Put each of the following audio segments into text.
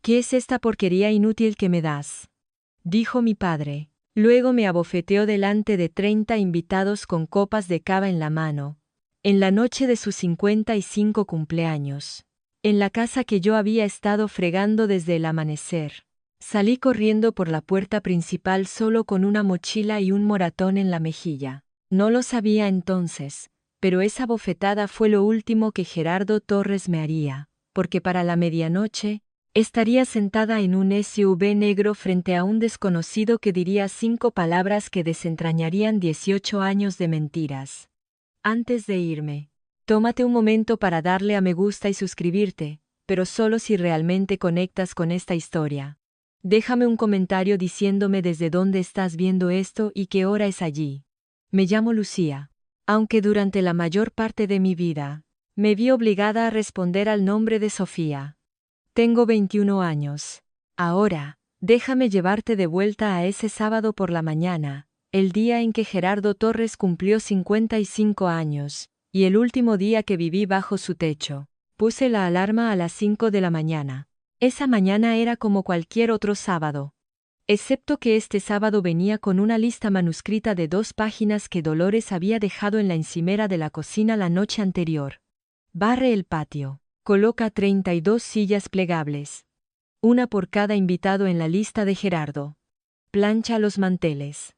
¿Qué es esta porquería inútil que me das?, dijo mi padre. Luego me abofeteó delante de 30 invitados con copas de cava en la mano, en la noche de su 55 cumpleaños, en la casa que yo había estado fregando desde el amanecer. Salí corriendo por la puerta principal solo con una mochila y un moratón en la mejilla. No lo sabía entonces, pero esa bofetada fue lo último que Gerardo Torres me haría, porque para la medianoche estaría sentada en un SUV negro frente a un desconocido que diría 5 palabras que desentrañarían 18 años de mentiras. Antes de irme, tómate un momento para darle a me gusta y suscribirte, pero solo si realmente conectas con esta historia. Déjame un comentario diciéndome desde dónde estás viendo esto y qué hora es allí. Me llamo Lucía. Aunque durante la mayor parte de mi vida, me vi obligada a responder al nombre de Sofía. Tengo 21 años. Ahora, déjame llevarte de vuelta a ese sábado por la mañana, el día en que Gerardo Torres cumplió 55 años, y el último día que viví bajo su techo. Puse la alarma a las 5 de la mañana. Esa mañana era como cualquier otro sábado, excepto que este sábado venía con una lista manuscrita de 2 páginas que Dolores había dejado en la encimera de la cocina la noche anterior. Barre el patio. Coloca 32 sillas plegables, una por cada invitado en la lista de Gerardo. Plancha los manteles.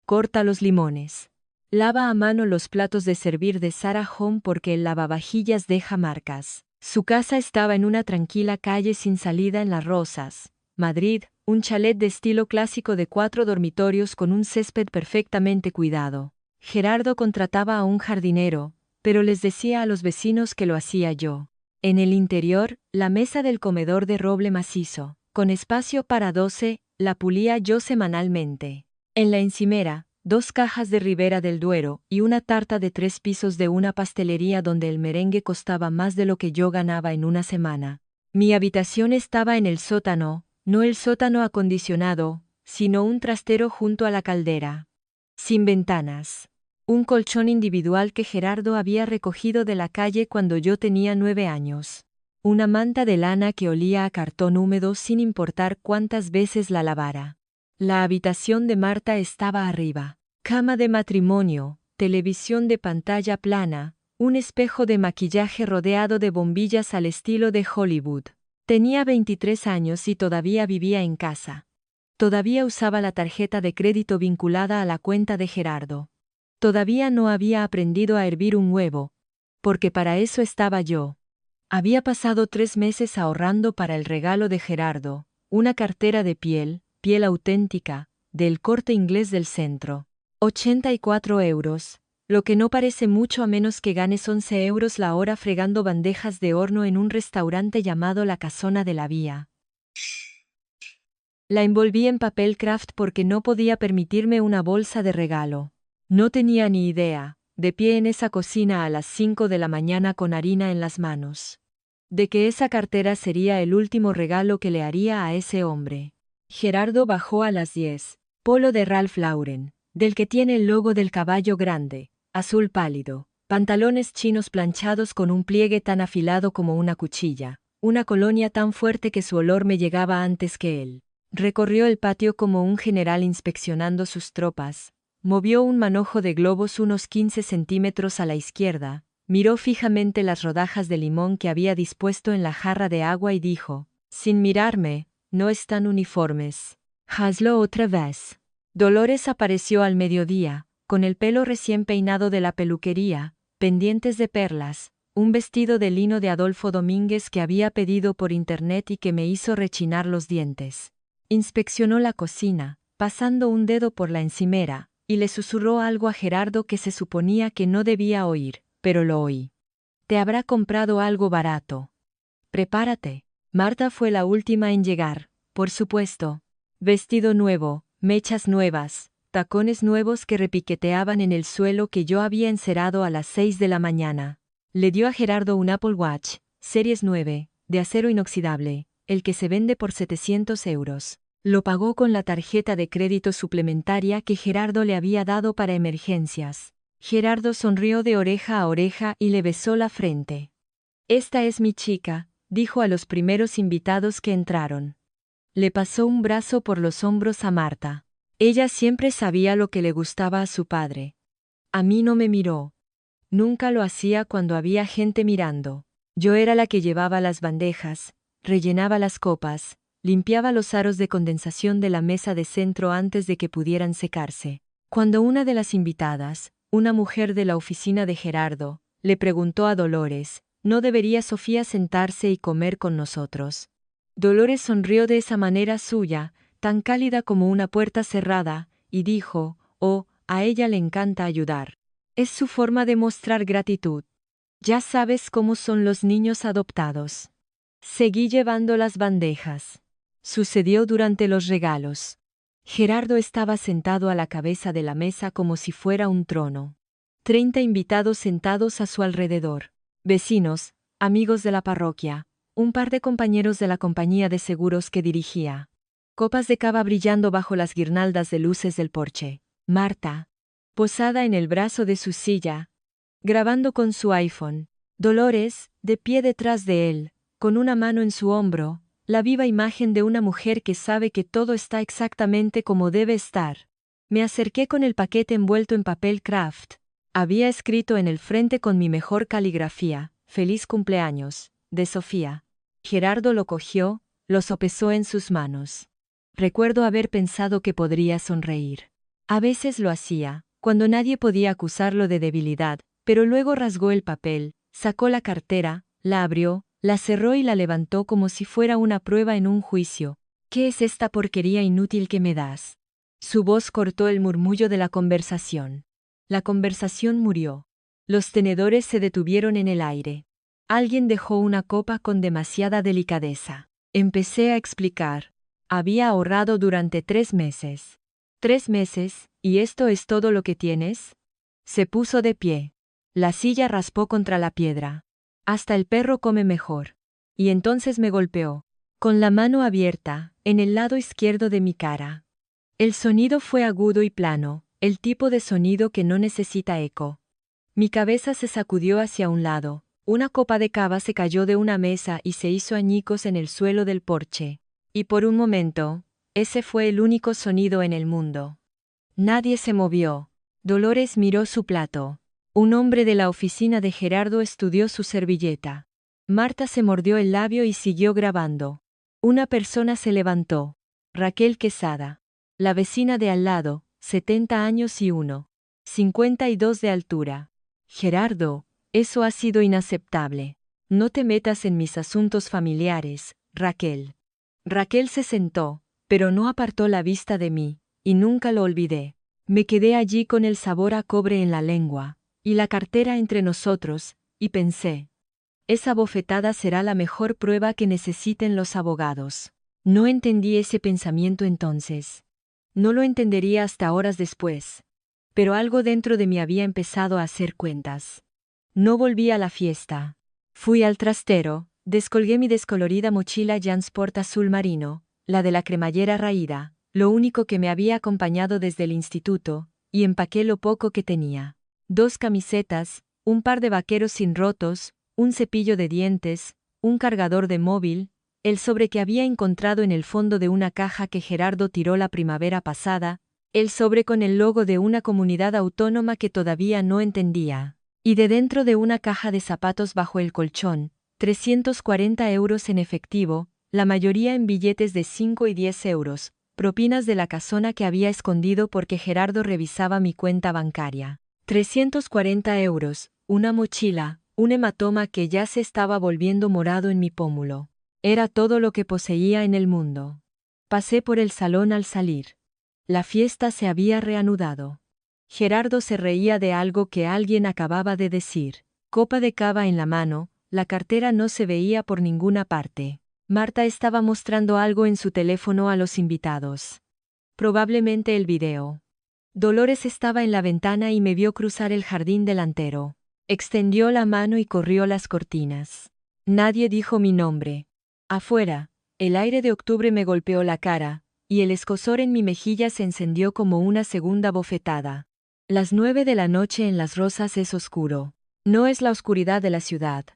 Corta los limones. Lava a mano los platos de servir de Sarah Home porque el lavavajillas deja marcas. Su casa estaba en una tranquila calle sin salida en Las Rosas, Madrid, un chalet de estilo clásico de 4 dormitorios con un césped perfectamente cuidado. Gerardo contrataba a un jardinero, pero les decía a los vecinos que lo hacía yo. En el interior, la mesa del comedor de roble macizo, con espacio para 12, la pulía yo semanalmente. En la encimera, 2 cajas de Ribera del Duero y una tarta de 3 pisos de una pastelería donde el merengue costaba más de lo que yo ganaba en una semana. Mi habitación estaba en el sótano, no el sótano acondicionado, sino un trastero junto a la caldera. Sin ventanas. Un colchón individual que Gerardo había recogido de la calle cuando yo tenía 9 años. Una manta de lana que olía a cartón húmedo sin importar cuántas veces la lavara. La habitación de Marta estaba arriba. Cama de matrimonio, televisión de pantalla plana, un espejo de maquillaje rodeado de bombillas al estilo de Hollywood. Tenía 23 años y todavía vivía en casa. Todavía usaba la tarjeta de crédito vinculada a la cuenta de Gerardo. Todavía no había aprendido a hervir un huevo, porque para eso estaba yo. Había pasado 3 meses ahorrando para el regalo de Gerardo, una cartera de piel auténtica, del Corte Inglés del centro. 84 euros, lo que no parece mucho a menos que ganes 11 euros la hora fregando bandejas de horno en un restaurante llamado La Casona de la Vía. La envolví en papel craft porque no podía permitirme una bolsa de regalo. No tenía ni idea, de pie en esa cocina a las 5 de la mañana con harina en las manos, de que esa cartera sería el último regalo que le haría a ese hombre. Gerardo bajó a las 10, polo de Ralph Lauren, del que tiene el logo del caballo grande, azul pálido, pantalones chinos planchados con un pliegue tan afilado como una cuchilla, una colonia tan fuerte que su olor me llegaba antes que él. Recorrió el patio como un general inspeccionando sus tropas. Movió un manojo de globos unos 15 centímetros a la izquierda, miró fijamente las rodajas de limón que había dispuesto en la jarra de agua y dijo, sin mirarme, no están uniformes. Hazlo otra vez. Dolores apareció al mediodía, con el pelo recién peinado de la peluquería, pendientes de perlas, un vestido de lino de Adolfo Domínguez que había pedido por internet y que me hizo rechinar los dientes. Inspeccionó la cocina, pasando un dedo por la encimera, y le susurró algo a Gerardo que se suponía que no debía oír, pero lo oí. Te habrá comprado algo barato. Prepárate. Marta fue la última en llegar, por supuesto. Vestido nuevo, mechas nuevas, tacones nuevos que repiqueteaban en el suelo que yo había encerado a las 6 de la mañana. Le dio a Gerardo un Apple Watch, Series 9, de acero inoxidable, el que se vende por 700 euros. Lo pagó con la tarjeta de crédito suplementaria que Gerardo le había dado para emergencias. Gerardo sonrió de oreja a oreja y le besó la frente. Esta es mi chica, dijo a los primeros invitados que entraron. Le pasó un brazo por los hombros a Marta. Ella siempre sabía lo que le gustaba a su padre. A mí no me miró. Nunca lo hacía cuando había gente mirando. Yo era la que llevaba las bandejas, rellenaba las copas, limpiaba los aros de condensación de la mesa de centro antes de que pudieran secarse. Cuando una de las invitadas, una mujer de la oficina de Gerardo, le preguntó a Dolores, ¿no debería Sofía sentarse y comer con nosotros? Dolores sonrió de esa manera suya, tan cálida como una puerta cerrada, y dijo, oh, a ella le encanta ayudar. Es su forma de mostrar gratitud. Ya sabes cómo son los niños adoptados. Seguí llevando las bandejas. Sucedió durante los regalos. Gerardo estaba sentado a la cabeza de la mesa como si fuera un trono. 30 invitados sentados a su alrededor. Vecinos, amigos de la parroquia, un par de compañeros de la compañía de seguros que dirigía. Copas de cava brillando bajo las guirnaldas de luces del porche. Marta, posada en el brazo de su silla, grabando con su iPhone. Dolores, de pie detrás de él, con una mano en su hombro, la viva imagen de una mujer que sabe que todo está exactamente como debe estar. Me acerqué con el paquete envuelto en papel craft. Había escrito en el frente con mi mejor caligrafía, «Feliz cumpleaños», de Sofía. Gerardo lo cogió, lo sopesó en sus manos. Recuerdo haber pensado que podría sonreír. A veces lo hacía, cuando nadie podía acusarlo de debilidad, pero luego rasgó el papel, sacó la cartera, la abrió, la cerró y la levantó como si fuera una prueba en un juicio. ¿Qué es esta porquería inútil que me das? Su voz cortó el murmullo de la conversación. La conversación murió. Los tenedores se detuvieron en el aire. Alguien dejó una copa con demasiada delicadeza. Empecé a explicar. Había ahorrado durante 3 meses. 3 meses, ¿y esto es todo lo que tienes? Se puso de pie. La silla raspó contra la piedra. Hasta el perro come mejor. Y entonces me golpeó, con la mano abierta, en el lado izquierdo de mi cara. El sonido fue agudo y plano, el tipo de sonido que no necesita eco. Mi cabeza se sacudió hacia un lado, una copa de cava se cayó de una mesa y se hizo añicos en el suelo del porche. Y por un momento, ese fue el único sonido en el mundo. Nadie se movió. Dolores miró su plato. Un hombre de la oficina de Gerardo estudió su servilleta. Marta se mordió el labio y siguió grabando. Una persona se levantó. Raquel Quesada. La vecina de al lado, 70 años y 1,52 de altura. Gerardo, eso ha sido inaceptable. No te metas en mis asuntos familiares, Raquel. Raquel se sentó, pero no apartó la vista de mí, y nunca lo olvidé. Me quedé allí con el sabor a cobre en la lengua, y la cartera entre nosotros, y pensé. Esa bofetada será la mejor prueba que necesiten los abogados. No entendí ese pensamiento entonces. No lo entendería hasta horas después. Pero algo dentro de mí había empezado a hacer cuentas. No volví a la fiesta. Fui al trastero, descolgué mi descolorida mochila Jansport azul marino, la de la cremallera raída, lo único que me había acompañado desde el instituto, y empaqué lo poco que tenía. 2 camisetas, un par de vaqueros sin rotos, un cepillo de dientes, un cargador de móvil, el sobre que había encontrado en el fondo de una caja que Gerardo tiró la primavera pasada, el sobre con el logo de una comunidad autónoma que todavía no entendía, y de dentro de una caja de zapatos bajo el colchón, 340 euros en efectivo, la mayoría en billetes de 5 y 10 euros, propinas de la casona que había escondido porque Gerardo revisaba mi cuenta bancaria. 340 euros, una mochila, un hematoma que ya se estaba volviendo morado en mi pómulo. Era todo lo que poseía en el mundo. Pasé por el salón al salir. La fiesta se había reanudado. Gerardo se reía de algo que alguien acababa de decir. Copa de cava en la mano, la cartera no se veía por ninguna parte. Marta estaba mostrando algo en su teléfono a los invitados. Probablemente el video. Dolores estaba en la ventana y me vio cruzar el jardín delantero. Extendió la mano y corrió las cortinas. Nadie dijo mi nombre. Afuera, el aire de octubre me golpeó la cara, y el escozor en mi mejilla se encendió como una segunda bofetada. Las 9 de la noche en Las Rosas es oscuro. No es la oscuridad de la ciudad.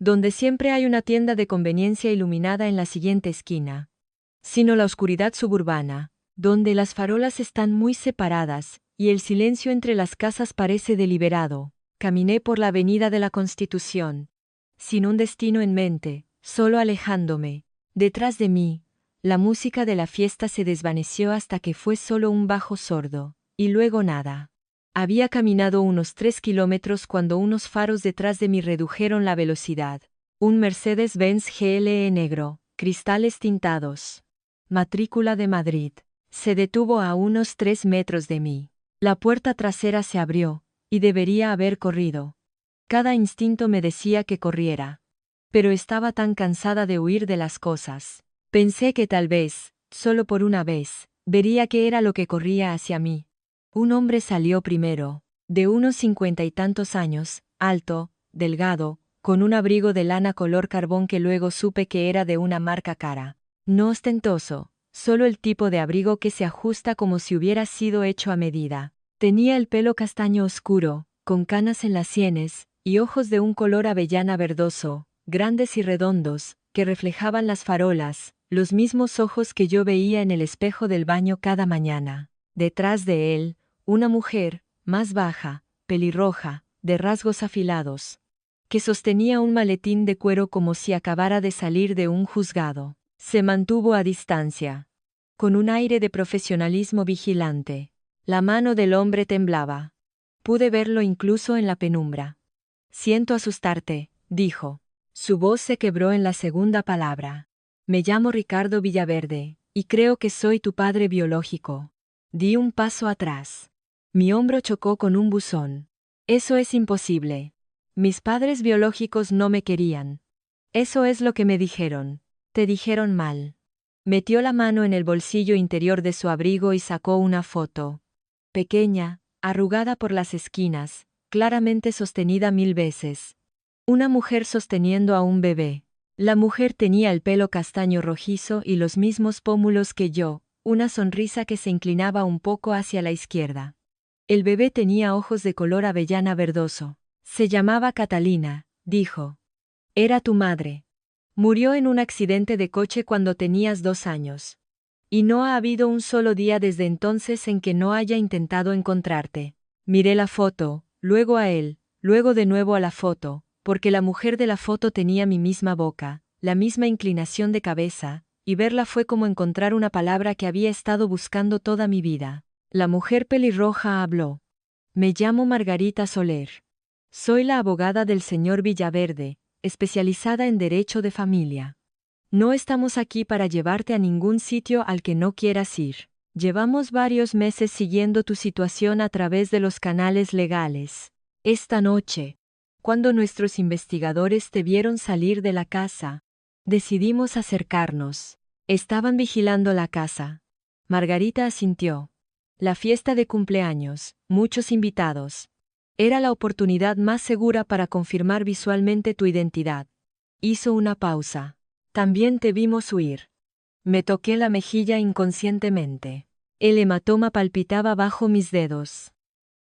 donde siempre hay una tienda de conveniencia iluminada en la siguiente esquina, sino la oscuridad suburbana, donde las farolas están muy separadas, y el silencio entre las casas parece deliberado. Caminé por la avenida de la Constitución, sin un destino en mente, solo alejándome. Detrás de mí, la música de la fiesta se desvaneció hasta que fue solo un bajo sordo, y luego nada. Había caminado unos 3 kilómetros cuando unos faros detrás de mí redujeron la velocidad. Un Mercedes-Benz GLE negro, cristales tintados. Matrícula de Madrid. Se detuvo a unos 3 metros de mí. La puerta trasera se abrió, y debería haber corrido. Cada instinto me decía que corriera. Pero estaba tan cansada de huir de las cosas. Pensé que tal vez, solo por una vez, vería qué era lo que corría hacia mí. Un hombre salió primero, de unos 50 y tantos años, alto, delgado, con un abrigo de lana color carbón que luego supe que era de una marca cara. No ostentoso, solo el tipo de abrigo que se ajusta como si hubiera sido hecho a medida. Tenía el pelo castaño oscuro, con canas en las sienes, y ojos de un color avellana verdoso, grandes y redondos, que reflejaban las farolas, los mismos ojos que yo veía en el espejo del baño cada mañana. Detrás de él, una mujer, más baja, pelirroja, de rasgos afilados, que sostenía un maletín de cuero como si acabara de salir de un juzgado. Se mantuvo a distancia, con un aire de profesionalismo vigilante. La mano del hombre temblaba. Pude verlo incluso en la penumbra. Siento asustarte, dijo. Su voz se quebró en la segunda palabra. Me llamo Ricardo Villaverde, y creo que soy tu padre biológico. Di un paso atrás. Mi hombro chocó con un buzón. Eso es imposible. Mis padres biológicos no me querían. Eso es lo que me dijeron. Te dijeron mal. Metió la mano en el bolsillo interior de su abrigo y sacó una foto. Pequeña, arrugada por las esquinas, claramente sostenida 1000 veces. Una mujer sosteniendo a un bebé. La mujer tenía el pelo castaño rojizo y los mismos pómulos que yo, una sonrisa que se inclinaba un poco hacia la izquierda. El bebé tenía ojos de color avellana verdoso. Se llamaba Catalina, dijo. Era tu madre. Murió en un accidente de coche cuando tenías 2 años. Y no ha habido un solo día desde entonces en que no haya intentado encontrarte. Miré la foto, luego a él, luego de nuevo a la foto, porque la mujer de la foto tenía mi misma boca, la misma inclinación de cabeza, y verla fue como encontrar una palabra que había estado buscando toda mi vida. La mujer pelirroja habló. Me llamo Margarita Soler. Soy la abogada del señor Villaverde, especializada en derecho de familia. No estamos aquí para llevarte a ningún sitio al que no quieras ir. Llevamos varios meses siguiendo tu situación a través de los canales legales. Esta noche, cuando nuestros investigadores te vieron salir de la casa, decidimos acercarnos. Estaban vigilando la casa. Margarita asintió. La fiesta de cumpleaños, muchos invitados. Era la oportunidad más segura para confirmar visualmente tu identidad. Hizo una pausa. También te vimos huir. Me toqué la mejilla inconscientemente. El hematoma palpitaba bajo mis dedos.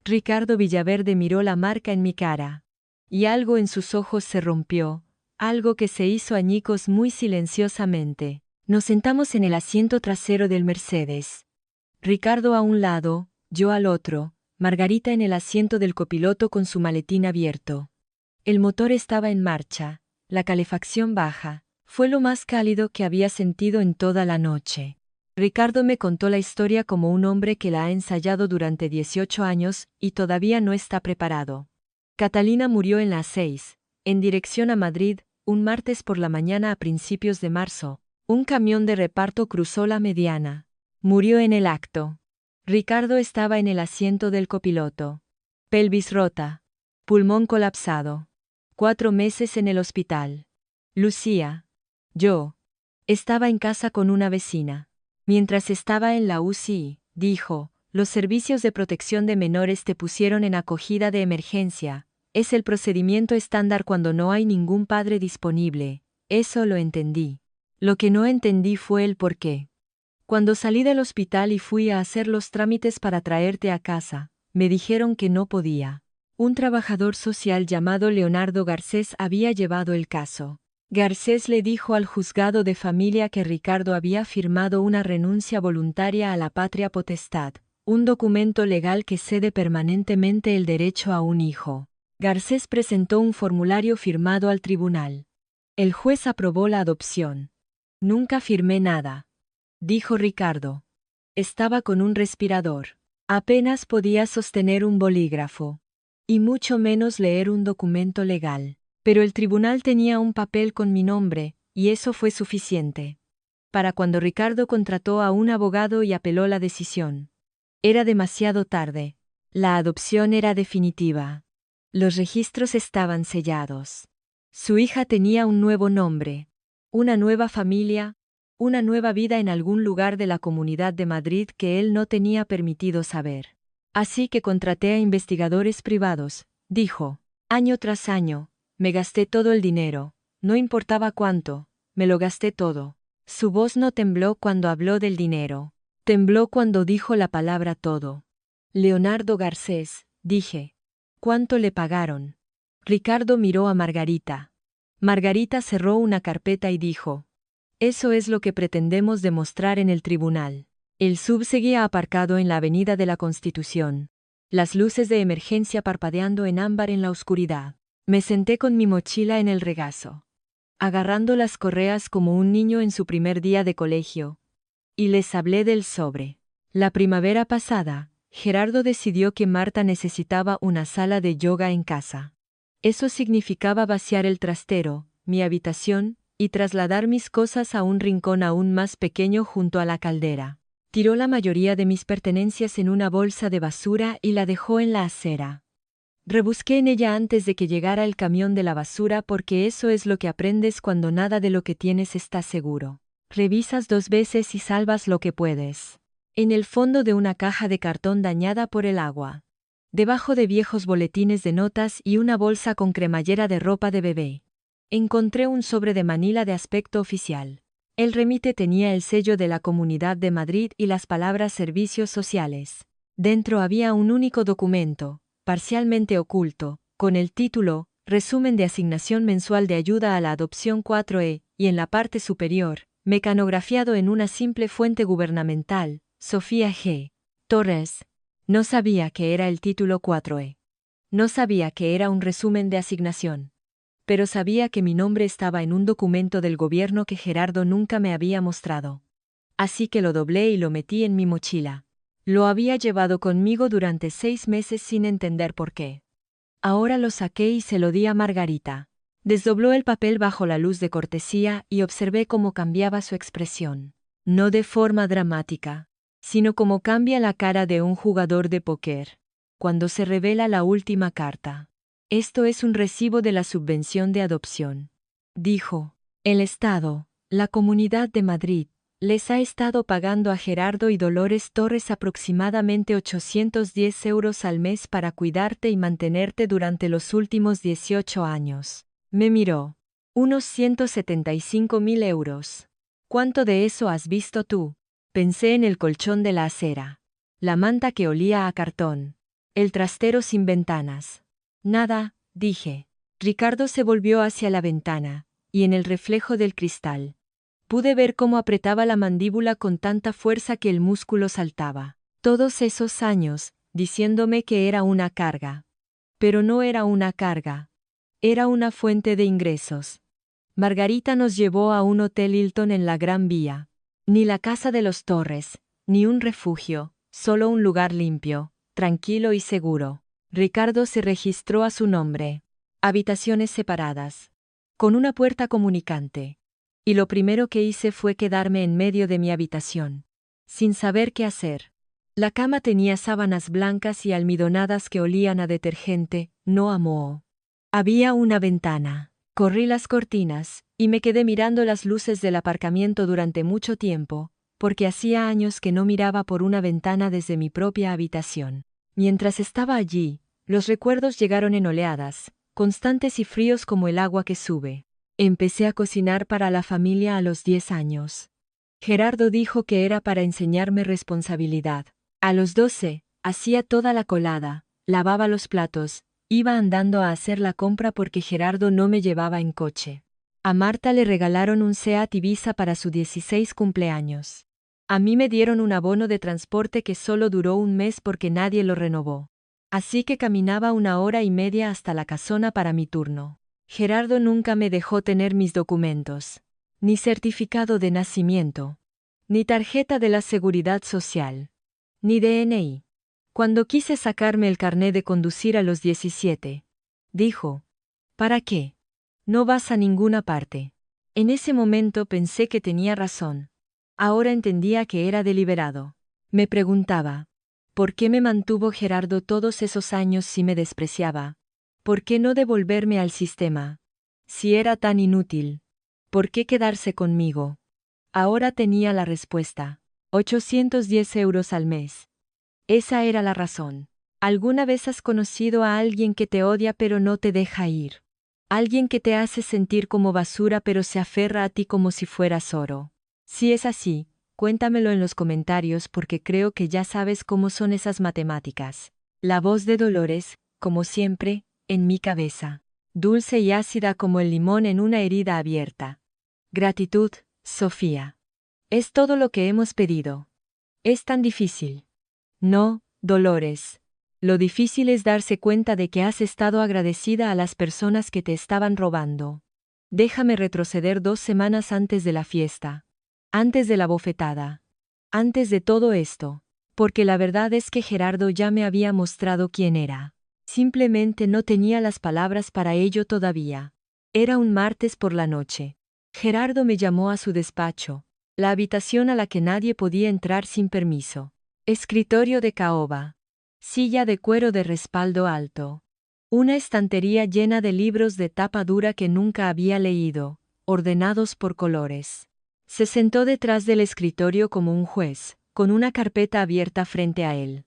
Ricardo Villaverde miró la marca en mi cara. Y algo en sus ojos se rompió, algo que se hizo añicos muy silenciosamente. Nos sentamos en el asiento trasero del Mercedes. Ricardo a un lado, yo al otro, Margarita en el asiento del copiloto con su maletín abierto. El motor estaba en marcha, la calefacción baja. Fue lo más cálido que había sentido en toda la noche. Ricardo me contó la historia como un hombre que la ha ensayado durante 18 años y todavía no está preparado. Catalina murió en las 6, en dirección a Madrid, un martes por la mañana a principios de marzo. Un camión de reparto cruzó la mediana. Murió en el acto. Ricardo estaba en el asiento del copiloto. Pelvis rota. Pulmón colapsado. 4 meses en el hospital. Lucía. Yo. Estaba en casa con una vecina. Mientras estaba en la UCI, dijo, los servicios de protección de menores te pusieron en acogida de emergencia. Es el procedimiento estándar cuando no hay ningún padre disponible. Eso lo entendí. Lo que no entendí fue el por qué. Cuando salí del hospital y fui a hacer los trámites para traerte a casa, me dijeron que no podía. Un trabajador social llamado Leonardo Garcés había llevado el caso. Garcés le dijo al juzgado de familia que Ricardo había firmado una renuncia voluntaria a la patria potestad, un documento legal que cede permanentemente el derecho a un hijo. Garcés presentó un formulario firmado al tribunal. El juez aprobó la adopción. Nunca firmé nada, dijo Ricardo. Estaba con un respirador. Apenas podía sostener un bolígrafo. Y mucho menos leer un documento legal. Pero el tribunal tenía un papel con mi nombre, y eso fue suficiente. Para cuando Ricardo contrató a un abogado y apeló la decisión. Era demasiado tarde. La adopción era definitiva. Los registros estaban sellados. Su hija tenía un nuevo nombre, una nueva familia, una nueva vida en algún lugar de la Comunidad de Madrid que él no tenía permitido saber. Así que contraté a investigadores privados, dijo. Año tras año, me gasté todo el dinero, no importaba cuánto, me lo gasté todo. Su voz no tembló cuando habló del dinero. Tembló cuando dijo la palabra todo. Leonardo Garcés, dije. ¿Cuánto le pagaron? Ricardo miró a Margarita. Margarita cerró una carpeta y dijo. Eso es lo que pretendemos demostrar en el tribunal. El sub seguía aparcado en la Avenida de la Constitución. Las luces de emergencia parpadeando en ámbar en la oscuridad. Me senté con mi mochila en el regazo, agarrando las correas como un niño en su primer día de colegio, y les hablé del sobre. La primavera pasada, Gerardo decidió que Marta necesitaba una sala de yoga en casa. Eso significaba vaciar el trastero, mi habitación, y trasladar mis cosas a un rincón aún más pequeño junto a la caldera. Tiró la mayoría de mis pertenencias en una bolsa de basura y la dejó en la acera. Rebusqué en ella antes de que llegara el camión de la basura porque eso es lo que aprendes cuando nada de lo que tienes está seguro. Revisas 2 veces y salvas lo que puedes. En el fondo de una caja de cartón dañada por el agua. Debajo de viejos boletines de notas y una bolsa con cremallera de ropa de bebé. Encontré un sobre de Manila de aspecto oficial. El remite tenía el sello de la Comunidad de Madrid y las palabras servicios sociales. Dentro había un único documento, parcialmente oculto, con el título, Resumen de asignación mensual de ayuda a la adopción 4E, y en la parte superior, mecanografiado en una simple fuente gubernamental, Sofía G. Torres. No sabía que era el título 4E. No sabía que era un resumen de asignación. Pero sabía que mi nombre estaba en un documento del gobierno que Gerardo nunca me había mostrado. Así que lo doblé y lo metí en mi mochila. Lo había llevado conmigo durante 6 meses sin entender por qué. Ahora lo saqué y se lo di a Margarita. Desdobló el papel bajo la luz de cortesía y observé cómo cambiaba su expresión. No de forma dramática, sino como cambia la cara de un jugador de póker cuando se revela la última carta. Esto es un recibo de la subvención de adopción. Dijo. El Estado, la Comunidad de Madrid, les ha estado pagando a Gerardo y Dolores Torres aproximadamente 810 euros al mes para cuidarte y mantenerte durante los últimos 18 años. Me miró. Unos 175.000 euros. ¿Cuánto de eso has visto tú? Pensé en el colchón de la acera. La manta que olía a cartón. El trastero sin ventanas. Nada, dije. Ricardo se volvió hacia la ventana, y en el reflejo del cristal pude ver cómo apretaba la mandíbula con tanta fuerza que el músculo saltaba. Todos esos años, diciéndome que era una carga. Pero no era una carga. Era una fuente de ingresos. Margarita nos llevó a un hotel Hilton en la Gran Vía. Ni la casa de los Torres, ni un refugio, solo un lugar limpio, tranquilo y seguro. Ricardo se registró a su nombre. Habitaciones separadas. Con una puerta comunicante. Y lo primero que hice fue quedarme en medio de mi habitación. Sin saber qué hacer. La cama tenía sábanas blancas y almidonadas que olían a detergente, no a moho. Había una ventana. Corrí las cortinas, y me quedé mirando las luces del aparcamiento durante mucho tiempo, porque hacía años que no miraba por una ventana desde mi propia habitación. Mientras estaba allí, los recuerdos llegaron en oleadas, constantes y fríos como el agua que sube. Empecé a cocinar para la familia a los 10 años. Gerardo dijo que era para enseñarme responsabilidad. A los 12, hacía toda la colada, lavaba los platos, Iba andando a hacer la compra porque Gerardo no me llevaba en coche. A Marta le regalaron un Seat Ibiza para su 16 cumpleaños. A mí me dieron un abono de transporte que solo duró un mes porque nadie lo renovó. Así que caminaba 1 hora y media hasta la casona para mi turno. Gerardo nunca me dejó tener mis documentos. Ni certificado de nacimiento. Ni tarjeta de la Seguridad Social. Ni DNI. Cuando quise sacarme el carné de conducir a los 17, dijo: ¿para qué? No vas a ninguna parte. En ese momento pensé que tenía razón. Ahora entendía que era deliberado. Me preguntaba, ¿por qué me mantuvo Gerardo todos esos años si me despreciaba? ¿Por qué no devolverme al sistema? Si era tan inútil, ¿por qué quedarse conmigo? Ahora tenía la respuesta. 810 euros al mes. Esa era la razón. ¿Alguna vez has conocido a alguien que te odia pero no te deja ir? Alguien que te hace sentir como basura pero se aferra a ti como si fueras oro. Si es así, cuéntamelo en los comentarios porque creo que ya sabes cómo son esas matemáticas. La voz de Dolores, como siempre, en mi cabeza. Dulce y ácida como el limón en una herida abierta. Gratitud, Sofía. Es todo lo que hemos pedido. Es tan difícil. No, Dolores. Lo difícil es darse cuenta de que has estado agradecida a las personas que te estaban robando. Déjame retroceder 2 semanas antes de la fiesta. Antes de la bofetada. Antes de todo esto. Porque la verdad es que Gerardo ya me había mostrado quién era. Simplemente no tenía las palabras para ello todavía. Era un martes por la noche. Gerardo me llamó a su despacho, la habitación a la que nadie podía entrar sin permiso. Escritorio de caoba. Silla de cuero de respaldo alto. Una estantería llena de libros de tapa dura que nunca había leído, ordenados por colores. Se sentó detrás del escritorio como un juez, con una carpeta abierta frente a él.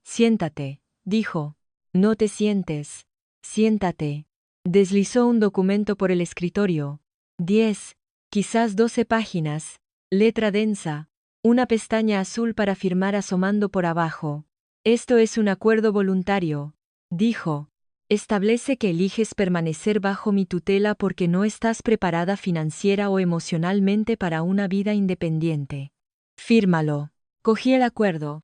Siéntate, dijo. No te sientes. Siéntate. Deslizó un documento por el escritorio. 10, quizás 12 páginas, letra densa. Una pestaña azul para firmar asomando por abajo. Esto es un acuerdo voluntario, dijo. Establece que eliges permanecer bajo mi tutela porque no estás preparada financiera o emocionalmente para una vida independiente. Fírmalo. Cogí el acuerdo.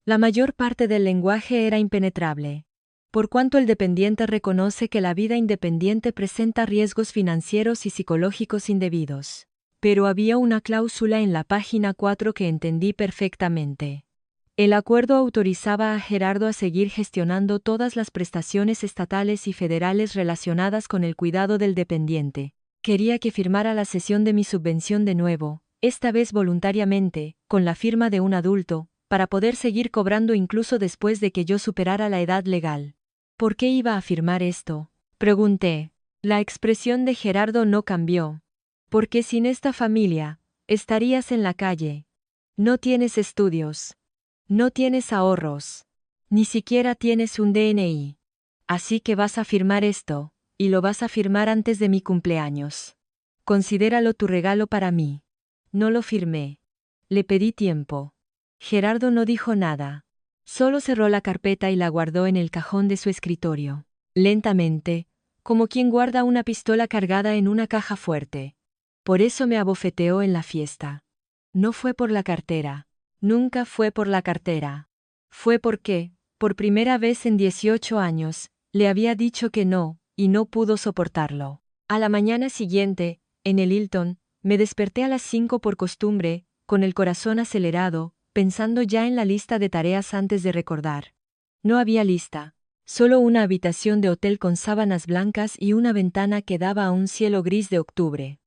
La mayor parte del lenguaje era impenetrable. Por cuanto el dependiente reconoce que la vida independiente presenta riesgos financieros y psicológicos indebidos. Pero había una cláusula en la página 4 que entendí perfectamente. El acuerdo autorizaba a Gerardo a seguir gestionando todas las prestaciones estatales y federales relacionadas con el cuidado del dependiente. Quería que firmara la cesión de mi subvención de nuevo, esta vez voluntariamente, con la firma de un adulto, para poder seguir cobrando incluso después de que yo superara la edad legal. ¿Por qué iba a firmar esto? Pregunté. La expresión de Gerardo no cambió. Porque sin esta familia, estarías en la calle. No tienes estudios. No tienes ahorros. Ni siquiera tienes un DNI. Así que vas a firmar esto, y lo vas a firmar antes de mi cumpleaños. Considéralo tu regalo para mí. No lo firmé. Le pedí tiempo. Gerardo no dijo nada. Solo cerró la carpeta y la guardó en el cajón de su escritorio. Lentamente, como quien guarda una pistola cargada en una caja fuerte. Por eso me abofeteó en la fiesta. No fue por la cartera. Nunca fue por la cartera. Fue porque, por primera vez en 18 años, le había dicho que no, y no pudo soportarlo. A la mañana siguiente, en el Hilton, me desperté a las 5 por costumbre, con el corazón acelerado, pensando ya en la lista de tareas antes de recordar. No había lista. Solo una habitación de hotel con sábanas blancas y una ventana que daba a un cielo gris de octubre.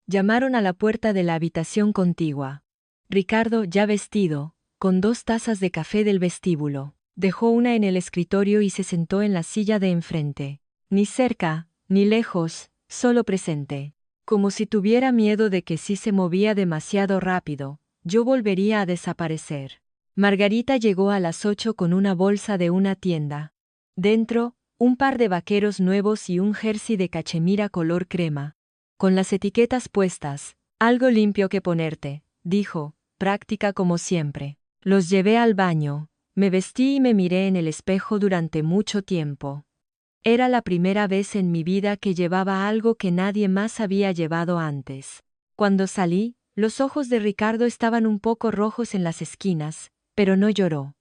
Llamaron a la puerta de la habitación contigua. Ricardo, ya vestido, con 2 tazas de café del vestíbulo, dejó una en el escritorio y se sentó en la silla de enfrente. Ni cerca, ni lejos, solo presente. Como si tuviera miedo de que si se movía demasiado rápido, yo volvería a desaparecer. Margarita llegó a las 8 con una bolsa de una tienda. Dentro, un par de vaqueros nuevos y un jersey de cachemira color crema. Con las etiquetas puestas, algo limpio que ponerte, dijo, práctica como siempre. Los llevé al baño, me vestí y me miré en el espejo durante mucho tiempo. Era la primera vez en mi vida que llevaba algo que nadie más había llevado antes. Cuando salí, los ojos de Ricardo estaban un poco rojos en las esquinas, pero no lloró.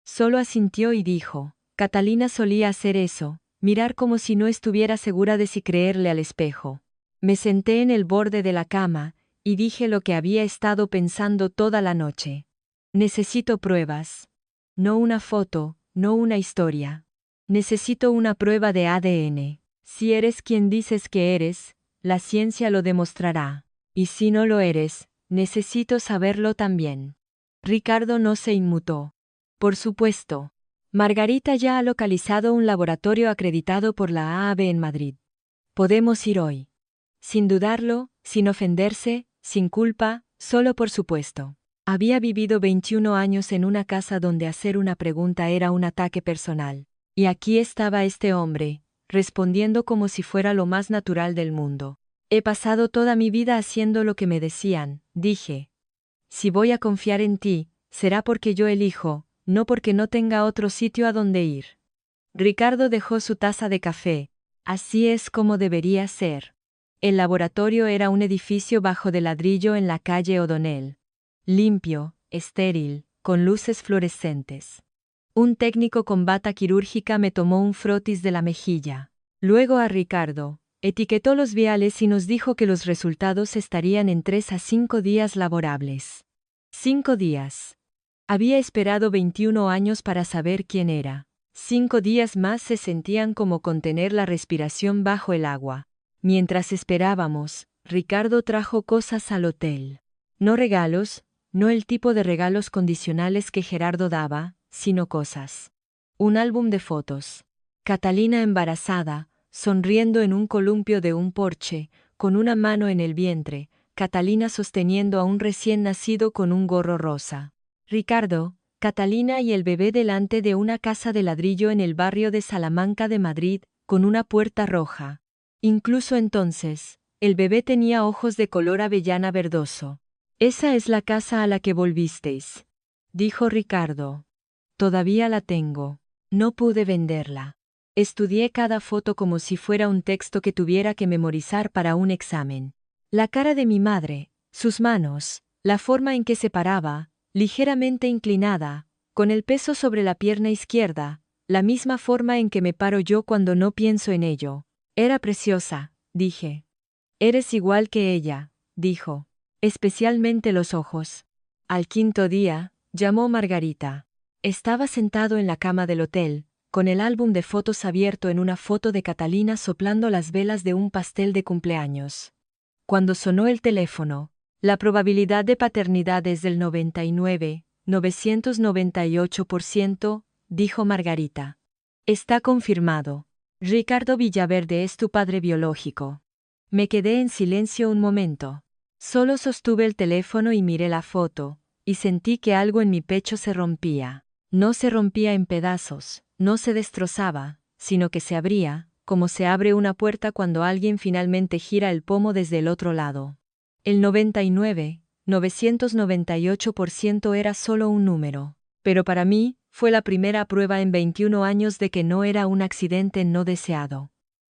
Solo asintió y dijo, Catalina solía hacer eso, mirar como si no estuviera segura de si creerle al espejo. Me senté en el borde de la cama, y dije lo que había estado pensando toda la noche. Necesito pruebas. No una foto, no una historia. Necesito una prueba de ADN. Si eres quien dices que eres, la ciencia lo demostrará. Y si no lo eres, necesito saberlo también. Ricardo no se inmutó. Por supuesto. Margarita ya ha localizado un laboratorio acreditado por la AAB en Madrid. Podemos ir hoy. Sin dudarlo, sin ofenderse, sin culpa, solo por supuesto. Había vivido 21 años en una casa donde hacer una pregunta era un ataque personal. Y aquí estaba este hombre, respondiendo como si fuera lo más natural del mundo. He pasado toda mi vida haciendo lo que me decían, dije. Si voy a confiar en ti, será porque yo elijo, no porque no tenga otro sitio a donde ir. Ricardo dejó su taza de café. Así es como debería ser. El laboratorio era un edificio bajo de ladrillo en la calle O'Donnell. Limpio, estéril, con luces fluorescentes. Un técnico con bata quirúrgica me tomó un frotis de la mejilla. Luego a Ricardo, etiquetó los viales y nos dijo que los resultados estarían en 3 a 5 días laborables. 5 días. Había esperado 21 años para saber quién era. 5 días más se sentían como contener la respiración bajo el agua. Mientras esperábamos, Ricardo trajo cosas al hotel. No regalos, no el tipo de regalos condicionales que Gerardo daba, sino cosas. Un álbum de fotos. Catalina embarazada, sonriendo en un columpio de un porche, con una mano en el vientre, Catalina sosteniendo a un recién nacido con un gorro rosa. Ricardo, Catalina y el bebé delante de una casa de ladrillo en el barrio de Salamanca de Madrid, con una puerta roja. Incluso entonces, el bebé tenía ojos de color avellana verdoso. Esa es la casa a la que volvisteis, dijo Ricardo. Todavía la tengo. No pude venderla. Estudié cada foto como si fuera un texto que tuviera que memorizar para un examen. La cara de mi madre, sus manos, la forma en que se paraba, ligeramente inclinada, con el peso sobre la pierna izquierda, la misma forma en que me paro yo cuando no pienso en ello. Era preciosa, dije. Eres igual que ella, dijo. Especialmente los ojos. Al quinto día, llamó Margarita. Estaba sentado en la cama del hotel, con el álbum de fotos abierto en una foto de Catalina soplando las velas de un pastel de cumpleaños. Cuando sonó el teléfono, la probabilidad de paternidad es del 99,998%, dijo Margarita. Está confirmado. Ricardo Villaverde es tu padre biológico. Me quedé en silencio un momento. Solo sostuve el teléfono y miré la foto, y sentí que algo en mi pecho se rompía. No se rompía en pedazos, no se destrozaba, sino que se abría, como se abre una puerta cuando alguien finalmente gira el pomo desde el otro lado. El 99,998% era solo un número, pero para mí, fue la primera prueba en 21 años de que no era un accidente no deseado.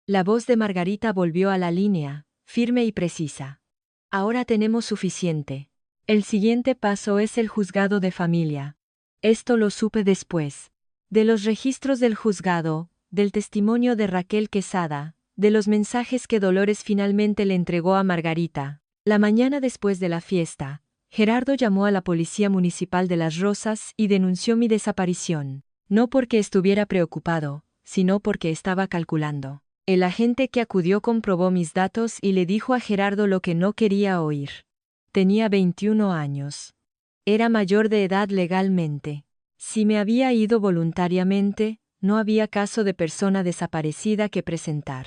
La voz de Margarita volvió a la línea, firme y precisa. Ahora tenemos suficiente. El siguiente paso es el juzgado de familia. Esto lo supe después. De los registros del juzgado, del testimonio de Raquel Quesada, de los mensajes que Dolores finalmente le entregó a Margarita. La mañana después de la fiesta, Gerardo llamó a la Policía Municipal de Las Rozas y denunció mi desaparición. No porque estuviera preocupado, sino porque estaba calculando. El agente que acudió comprobó mis datos y le dijo a Gerardo lo que no quería oír. Tenía 21 años. Era mayor de edad legalmente. Si me había ido voluntariamente, no había caso de persona desaparecida que presentar.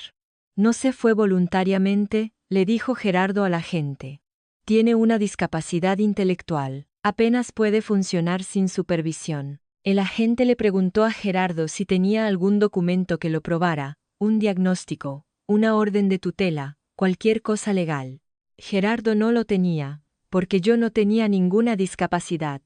No se fue voluntariamente, le dijo Gerardo al agente. Tiene una discapacidad intelectual, apenas puede funcionar sin supervisión. El agente le preguntó a Gerardo si tenía algún documento que lo probara, un diagnóstico, una orden de tutela, cualquier cosa legal. Gerardo no lo tenía, porque yo no tenía ninguna discapacidad.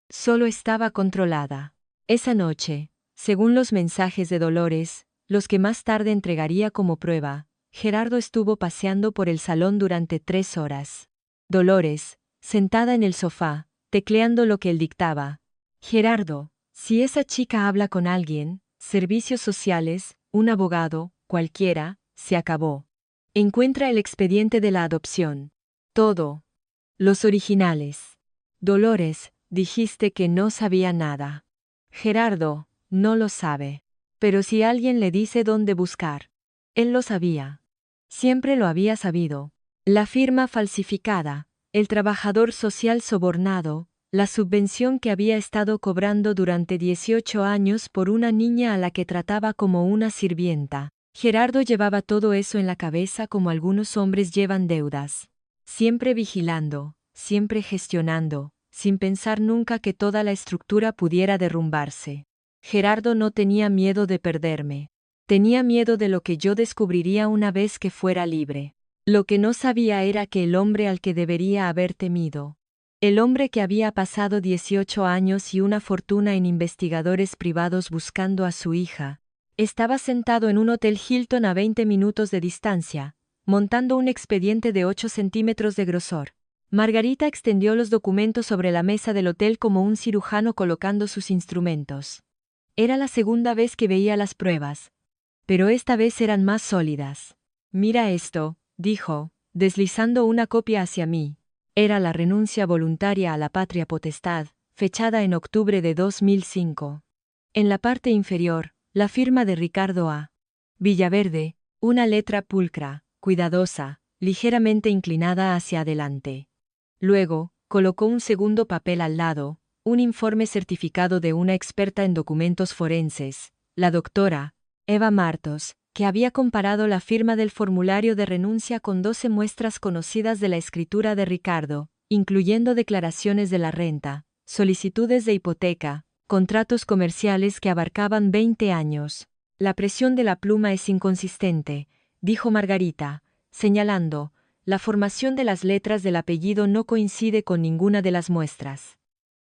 Solo estaba controlada. Esa noche, según los mensajes de Dolores, los que más tarde entregaría como prueba, Gerardo estuvo paseando por el salón durante 3 horas. Dolores, sentada en el sofá, tecleando lo que él dictaba. Gerardo, si esa chica habla con alguien, servicios sociales, un abogado, cualquiera, se acabó. Encuentra el expediente de la adopción. Todo. Los originales. Dolores, dijiste que no sabía nada. Gerardo, no lo sabe. Pero si alguien le dice dónde buscar. Él lo sabía. Siempre lo había sabido. La firma falsificada, el trabajador social sobornado, la subvención que había estado cobrando durante 18 años por una niña a la que trataba como una sirvienta. Gerardo llevaba todo eso en la cabeza como algunos hombres llevan deudas. Siempre vigilando, siempre gestionando, sin pensar nunca que toda la estructura pudiera derrumbarse. Gerardo no tenía miedo de perderme. Tenía miedo de lo que yo descubriría una vez que fuera libre. Lo que no sabía era que el hombre al que debería haber temido, el hombre que había pasado 18 años y una fortuna en investigadores privados buscando a su hija, estaba sentado en un hotel Hilton a 20 minutos de distancia, montando un expediente de 8 centímetros de grosor. Margarita extendió los documentos sobre la mesa del hotel como un cirujano colocando sus instrumentos. Era la segunda vez que veía las pruebas, pero esta vez eran más sólidas. Mira esto, dijo, deslizando una copia hacia mí. Era la renuncia voluntaria a la patria potestad, fechada en octubre de 2005. En la parte inferior, la firma de Ricardo A. Villaverde, una letra pulcra, cuidadosa, ligeramente inclinada hacia adelante. Luego, colocó un segundo papel al lado, un informe certificado de una experta en documentos forenses, la doctora Eva Martos, que había comparado la firma del formulario de renuncia con 12 muestras conocidas de la escritura de Ricardo, incluyendo declaraciones de la renta, solicitudes de hipoteca, contratos comerciales que abarcaban 20 años. La presión de la pluma es inconsistente, dijo Margarita, señalando, la formación de las letras del apellido no coincide con ninguna de las muestras.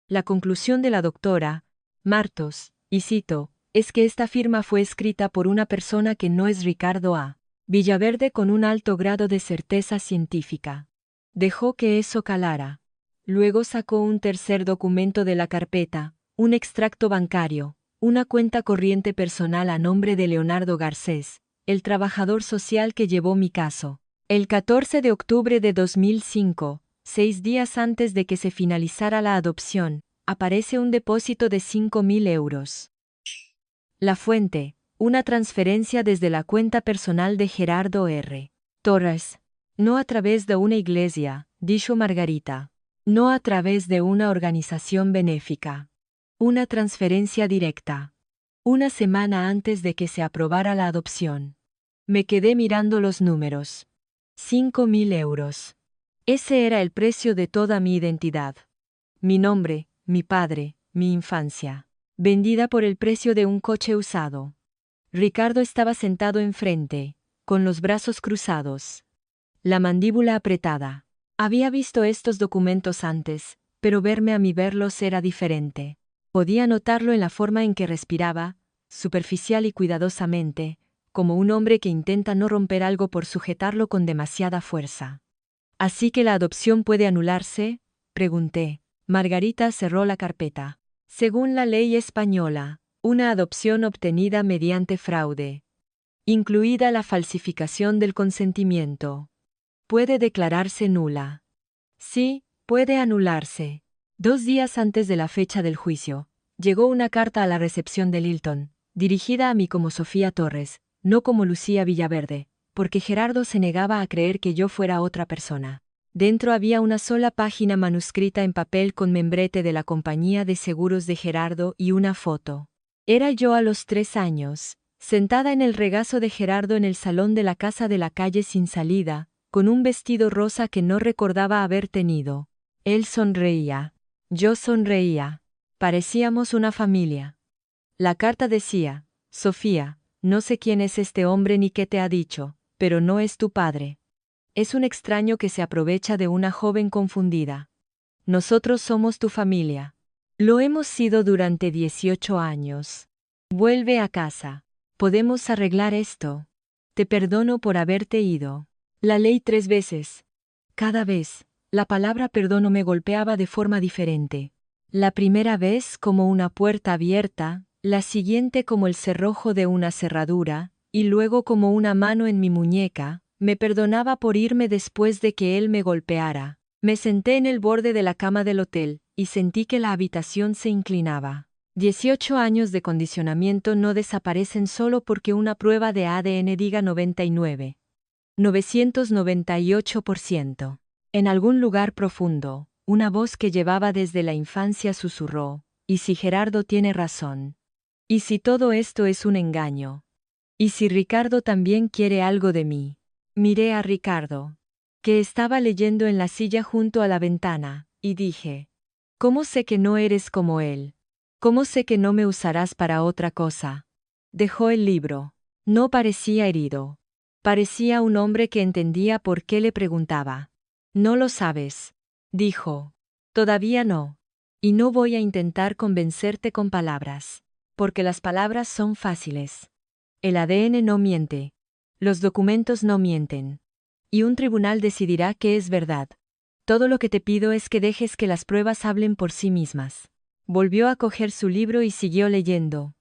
La conclusión de la doctora Martos, y cito, es que esta firma fue escrita por una persona que no es Ricardo A. Villaverde con un alto grado de certeza científica. Dejó que eso calara. Luego sacó un tercer documento de la carpeta, un extracto bancario, una cuenta corriente personal a nombre de Leonardo Garcés, el trabajador social que llevó mi caso. El 14 de octubre de 2005, 6 días antes de que se finalizara la adopción, aparece un depósito de 5.000 euros. La fuente, una transferencia desde la cuenta personal de Gerardo R. Torres. No a través de una iglesia, dijo Margarita. No a través de una organización benéfica. Una transferencia directa. Una semana antes de que se aprobara la adopción. Me quedé mirando los números. 5.000 euros. Ese era el precio de toda mi identidad. Mi nombre, mi padre, mi infancia. Vendida por el precio de un coche usado. Ricardo estaba sentado enfrente, con los brazos cruzados. La mandíbula apretada. Había visto estos documentos antes, pero verme a mí verlos era diferente. Podía notarlo en la forma en que respiraba, superficial y cuidadosamente, como un hombre que intenta no romper algo por sujetarlo con demasiada fuerza. ¿Así que la adopción puede anularse?, pregunté. Margarita cerró la carpeta. Según la ley española, una adopción obtenida mediante fraude, incluida la falsificación del consentimiento, puede declararse nula. Sí, puede anularse. 2 días antes de la fecha del juicio, llegó una carta a la recepción del Hilton, dirigida a mí como Sofía Torres, no como Lucía Villaverde, porque Gerardo se negaba a creer que yo fuera otra persona. Dentro había una sola página manuscrita en papel con membrete de la compañía de seguros de Gerardo y una foto. Era yo a los 3 años, sentada en el regazo de Gerardo en el salón de la casa de la calle sin salida, con un vestido rosa que no recordaba haber tenido. Él sonreía. Yo sonreía. Parecíamos una familia. La carta decía, Sofía, no sé quién es este hombre ni qué te ha dicho, pero no es tu padre. Es un extraño que se aprovecha de una joven confundida. Nosotros somos tu familia. Lo hemos sido durante 18 años. Vuelve a casa. Podemos arreglar esto. Te perdono por haberte ido. La leí 3 veces. Cada vez, la palabra perdono me golpeaba de forma diferente. La primera vez como una puerta abierta, la siguiente como el cerrojo de una cerradura, y luego como una mano en mi muñeca. Me perdonaba por irme después de que él me golpeara. Me senté en el borde de la cama del hotel, y sentí que la habitación se inclinaba. 18 años de condicionamiento no desaparecen solo porque una prueba de ADN diga 998%. En algún lugar profundo, una voz que llevaba desde la infancia susurró, ¿y si Gerardo tiene razón? ¿Y si todo esto es un engaño? ¿Y si Ricardo también quiere algo de mí? Miré a Ricardo, que estaba leyendo en la silla junto a la ventana, y dije, ¿cómo sé que no eres como él? ¿Cómo sé que no me usarás para otra cosa? Dejó el libro. No parecía herido. Parecía un hombre que entendía por qué le preguntaba. No lo sabes, dijo. Todavía no. Y no voy a intentar convencerte con palabras, porque las palabras son fáciles. El ADN no miente. Los documentos no mienten. Y un tribunal decidirá qué es verdad. Todo lo que te pido es que dejes que las pruebas hablen por sí mismas. Volvió a coger su libro y siguió leyendo.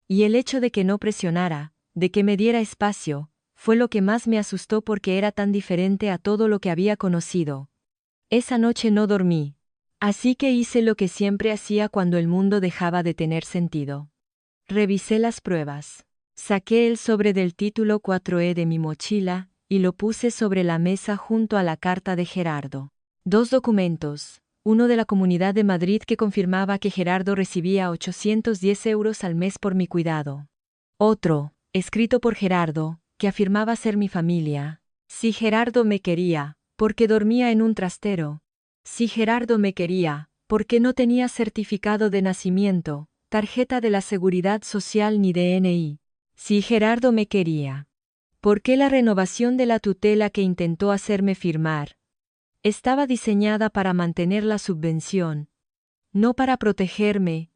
Y el hecho de que no presionara, de que me diera espacio, fue lo que más me asustó porque era tan diferente a todo lo que había conocido. Esa noche no dormí. Así que hice lo que siempre hacía cuando el mundo dejaba de tener sentido. Revisé las pruebas. Saqué el sobre del título 4E de mi mochila, y lo puse sobre la mesa junto a la carta de Gerardo. 2 documentos. Uno de la Comunidad de Madrid que confirmaba que Gerardo recibía 810 euros al mes por mi cuidado. Otro, escrito por Gerardo, que afirmaba ser mi familia. Si Gerardo me quería, ¿por qué dormía en un trastero? Si Gerardo me quería, ¿por qué no tenía certificado de nacimiento, tarjeta de la Seguridad Social ni DNI? Si Gerardo me quería, ¿por qué la renovación de la tutela que intentó hacerme firmar estaba diseñada para mantener la subvención, no para protegerme?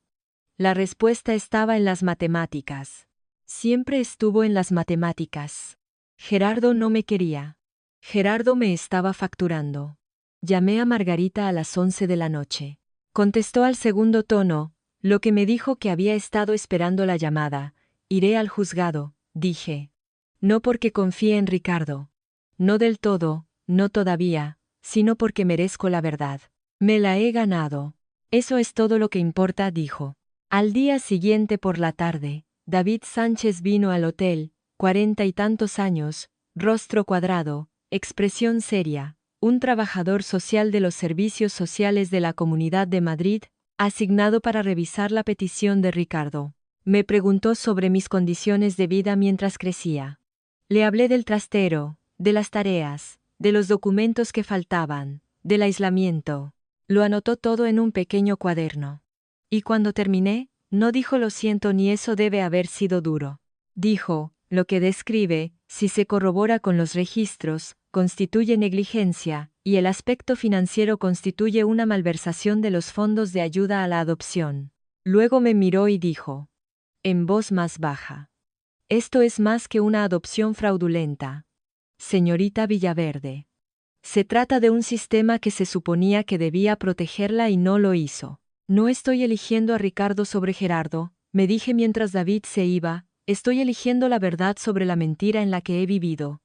La respuesta estaba en las matemáticas. Siempre estuvo en las matemáticas. Gerardo no me quería. Gerardo me estaba facturando. Llamé a Margarita a las 11 de la noche. Contestó al segundo tono, lo que me dijo que había estado esperando la llamada. Iré al juzgado, dije. No porque confíe en Ricardo. No del todo, no todavía, sino porque merezco la verdad. Me la he ganado. Eso es todo lo que importa, dijo. Al día siguiente por la tarde, David Sánchez vino al hotel, 40 y tantos años, rostro cuadrado, expresión seria, un trabajador social de los servicios sociales de la Comunidad de Madrid, asignado para revisar la petición de Ricardo. Me preguntó sobre mis condiciones de vida mientras crecía. Le hablé del trastero, de las tareas, de los documentos que faltaban, del aislamiento. Lo anotó todo en un pequeño cuaderno. Y cuando terminé, no dijo lo siento ni eso debe haber sido duro. Dijo, lo que describe, si se corrobora con los registros, constituye negligencia, y el aspecto financiero constituye una malversación de los fondos de ayuda a la adopción. Luego me miró y dijo, en voz más baja. Esto es más que una adopción fraudulenta. Señorita Villaverde. Se trata de un sistema que se suponía que debía protegerla y no lo hizo. No estoy eligiendo a Ricardo sobre Gerardo, me dije mientras David se iba, estoy eligiendo la verdad sobre la mentira en la que he vivido.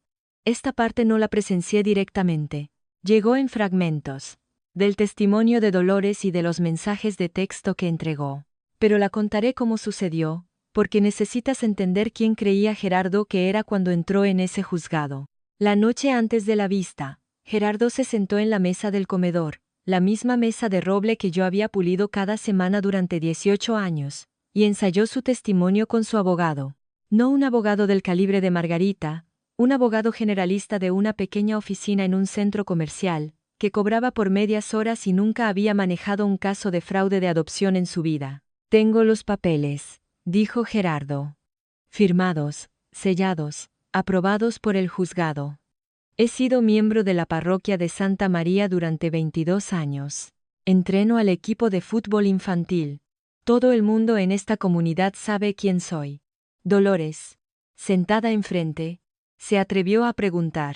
Esta parte no la presencié directamente. Llegó en fragmentos, del testimonio de Dolores y de los mensajes de texto que entregó. Pero la contaré como sucedió, porque necesitas entender quién creía Gerardo que era cuando entró en ese juzgado. La noche antes de la vista, Gerardo se sentó en la mesa del comedor, la misma mesa de roble que yo había pulido cada semana durante 18 años, y ensayó su testimonio con su abogado. No un abogado del calibre de Margarita, un abogado generalista de una pequeña oficina en un centro comercial, que cobraba por medias horas y nunca había manejado un caso de fraude de adopción en su vida. Tengo los papeles, dijo Gerardo. Firmados, sellados, aprobados por el juzgado. He sido miembro de la parroquia de Santa María durante 22 años. Entreno al equipo de fútbol infantil. Todo el mundo en esta comunidad sabe quién soy. Dolores, sentada enfrente, se atrevió a preguntar: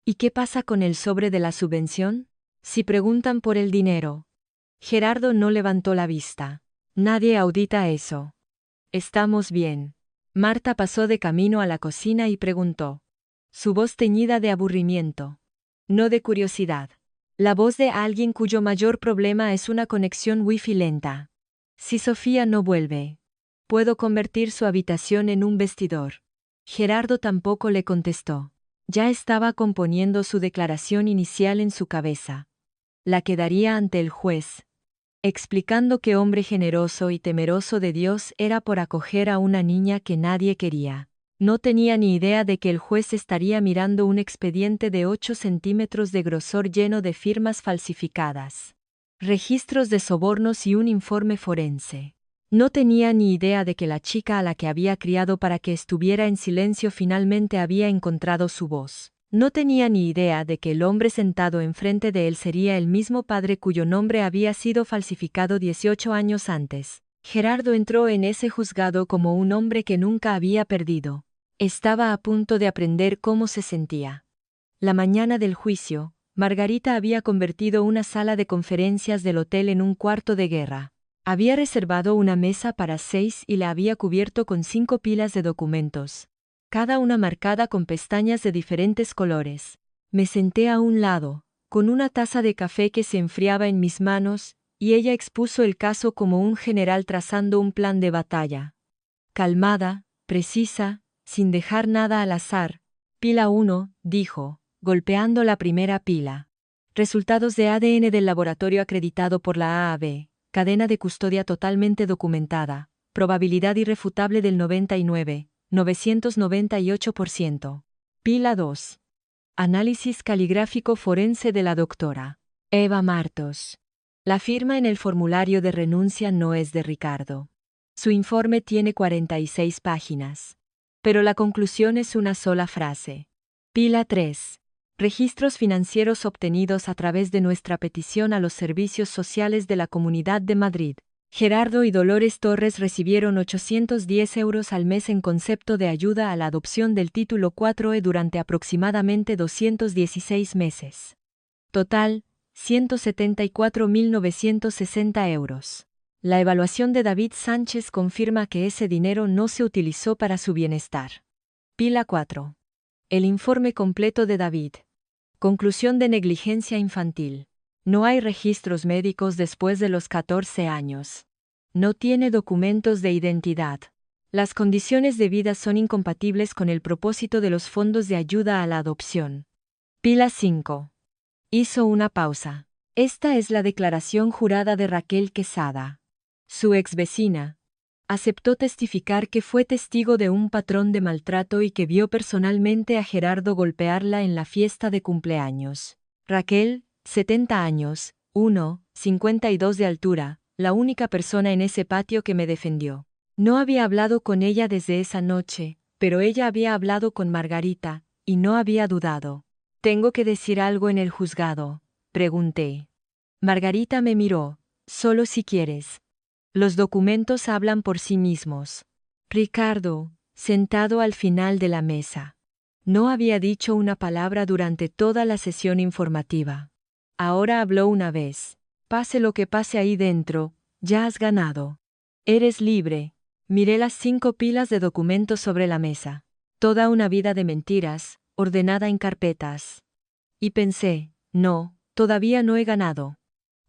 ¿y qué pasa con el sobre de la subvención? Si preguntan por el dinero. Gerardo no levantó la vista. Nadie audita eso. Estamos bien. Marta pasó de camino a la cocina y preguntó. Su voz teñida de aburrimiento. No de curiosidad. La voz de alguien cuyo mayor problema es una conexión wifi lenta. Si Sofía no vuelve, puedo convertir su habitación en un vestidor. Gerardo tampoco le contestó. Ya estaba componiendo su declaración inicial en su cabeza. La que daría ante el juez, explicando que hombre generoso y temeroso de Dios era por acoger a una niña que nadie quería. No tenía ni idea de que el juez estaría mirando un expediente de 8 centímetros de grosor lleno de firmas falsificadas, registros de sobornos y un informe forense. No tenía ni idea de que la chica a la que había criado para que estuviera en silencio finalmente había encontrado su voz. No tenía ni idea de que el hombre sentado enfrente de él sería el mismo padre cuyo nombre había sido falsificado 18 años antes. Gerardo entró en ese juzgado como un hombre que nunca había perdido. Estaba a punto de aprender cómo se sentía. La mañana del juicio, Margarita había convertido una sala de conferencias del hotel en un cuarto de guerra. Había reservado una mesa para 6 y la había cubierto con 5 pilas de documentos, cada una marcada con pestañas de diferentes colores. Me senté a un lado, con una taza de café que se enfriaba en mis manos, y ella expuso el caso como un general trazando un plan de batalla. Calmada, precisa, sin dejar nada al azar. Pila 1, dijo, golpeando la primera pila. Resultados de ADN del laboratorio acreditado por la AAB, cadena de custodia totalmente documentada, probabilidad irrefutable del 99,998%. Pila 2. Análisis caligráfico forense de la doctora Eva Martos. La firma en el formulario de renuncia no es de Ricardo. Su informe tiene 46 páginas. Pero la conclusión es una sola frase. Pila 3. Registros financieros obtenidos a través de nuestra petición a los servicios sociales de la Comunidad de Madrid. Gerardo y Dolores Torres recibieron 810 euros al mes en concepto de ayuda a la adopción del título 4E durante aproximadamente 216 meses. Total, 174.960 euros. La evaluación de David Sánchez confirma que ese dinero no se utilizó para su bienestar. Pila 4. El informe completo de David. Conclusión de negligencia infantil. No hay registros médicos después de los 14 años. No tiene documentos de identidad. Las condiciones de vida son incompatibles con el propósito de los fondos de ayuda a la adopción. Pila 5. Hizo una pausa. Esta es la declaración jurada de Raquel Quesada. Su exvecina aceptó testificar que fue testigo de un patrón de maltrato y que vio personalmente a Gerardo golpearla en la fiesta de cumpleaños. Raquel, 70 años, 1,52 de altura, la única persona en ese patio que me defendió. No había hablado con ella desde esa noche, pero ella había hablado con Margarita, y no había dudado. ¿Tengo que decir algo en el juzgado?, pregunté. Margarita me miró. Solo si quieres. Los documentos hablan por sí mismos. Ricardo, sentado al final de la mesa, no había dicho una palabra durante toda la sesión informativa. Ahora habló una vez. Pase lo que pase ahí dentro, ya has ganado. Eres libre. Miré las 5 pilas de documentos sobre la mesa. Toda una vida de mentiras, ordenada en carpetas. Y pensé, no, todavía no he ganado.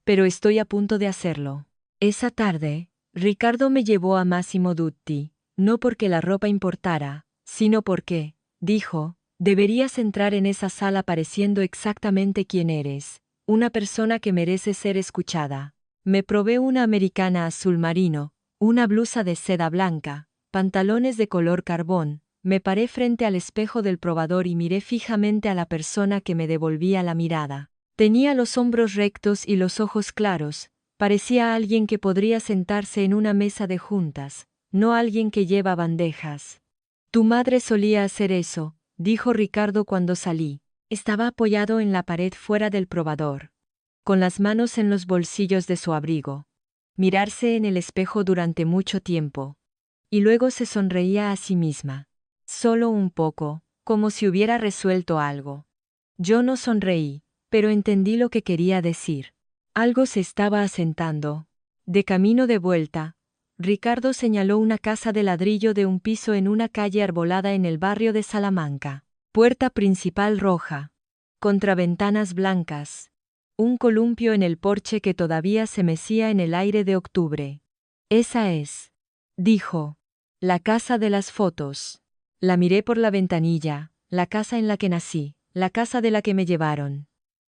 Pero estoy a punto de hacerlo. Esa tarde, Ricardo me llevó a Massimo Dutti, no porque la ropa importara, sino porque, dijo, deberías entrar en esa sala pareciendo exactamente quien eres, una persona que merece ser escuchada. Me probé una americana azul marino, una blusa de seda blanca, pantalones de color carbón, me paré frente al espejo del probador y miré fijamente a la persona que me devolvía la mirada. Tenía los hombros rectos y los ojos claros. Parecía alguien que podría sentarse en una mesa de juntas, no alguien que lleva bandejas. Tu madre solía hacer eso, dijo Ricardo cuando salí. Estaba apoyado en la pared fuera del probador, con las manos en los bolsillos de su abrigo. Mirarse en el espejo durante mucho tiempo. Y luego se sonreía a sí misma. Solo un poco, como si hubiera resuelto algo. Yo no sonreí, pero entendí lo que quería decir. Algo se estaba asentando. De camino de vuelta, Ricardo señaló una casa de ladrillo de un piso en una calle arbolada en el barrio de Salamanca. Puerta principal roja. Contraventanas blancas. Un columpio en el porche que todavía se mecía en el aire de octubre. Esa es, dijo, la casa de las fotos. La miré por la ventanilla, la casa en la que nací, la casa de la que me llevaron.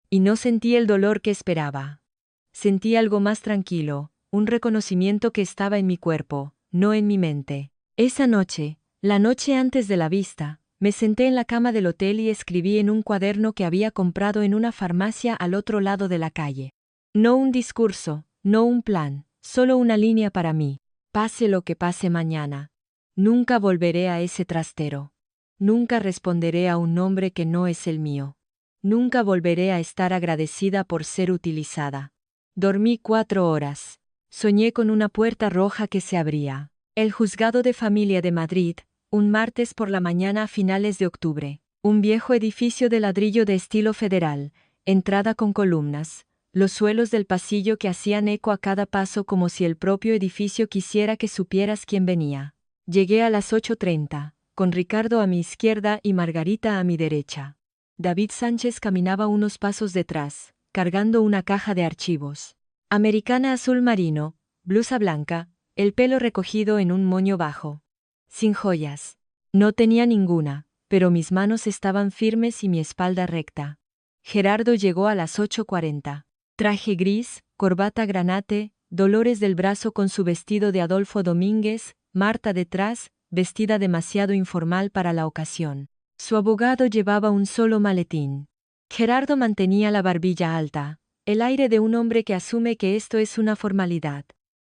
Y no sentí el dolor que esperaba. Sentí algo más tranquilo, un reconocimiento que estaba en mi cuerpo, no en mi mente. Esa noche, la noche antes de la vista, me senté en la cama del hotel y escribí en un cuaderno que había comprado en una farmacia al otro lado de la calle. No un discurso, no un plan, solo una línea para mí. Pase lo que pase mañana. Nunca volveré a ese trastero. Nunca responderé a un nombre que no es el mío. Nunca volveré a estar agradecida por ser utilizada. Dormí 4 horas. Soñé con una puerta roja que se abría. El Juzgado de Familia de Madrid, un martes por la mañana a finales de octubre. Un viejo edificio de ladrillo de estilo federal, entrada con columnas, los suelos del pasillo que hacían eco a cada paso como si el propio edificio quisiera que supieras quién venía. Llegué a las 8:30, con Ricardo a mi izquierda y Margarita a mi derecha. David Sánchez caminaba unos pasos detrás, cargando una caja de archivos. Americana azul marino, blusa blanca, el pelo recogido en un moño bajo. Sin joyas. No tenía ninguna, pero mis manos estaban firmes y mi espalda recta. Gerardo llegó a las 8:40. Traje gris, corbata granate, Dolores del brazo con su vestido de Adolfo Domínguez, Marta detrás, vestida demasiado informal para la ocasión. Su abogado llevaba un solo maletín. Gerardo mantenía la barbilla alta, el aire de un hombre que asume que esto es una formalidad.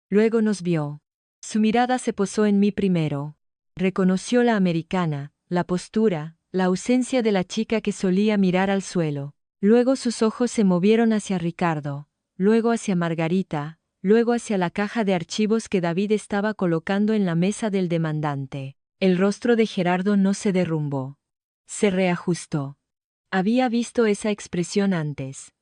Luego nos vio. Su mirada se posó en mí primero. Reconoció la americana, la postura, la ausencia de la chica que solía mirar al suelo. Luego sus ojos se movieron hacia Ricardo, luego hacia Margarita, luego hacia la caja de archivos que David estaba colocando en la mesa del demandante. El rostro de Gerardo no se derrumbó. Se reajustó. Había visto esa expresión antes.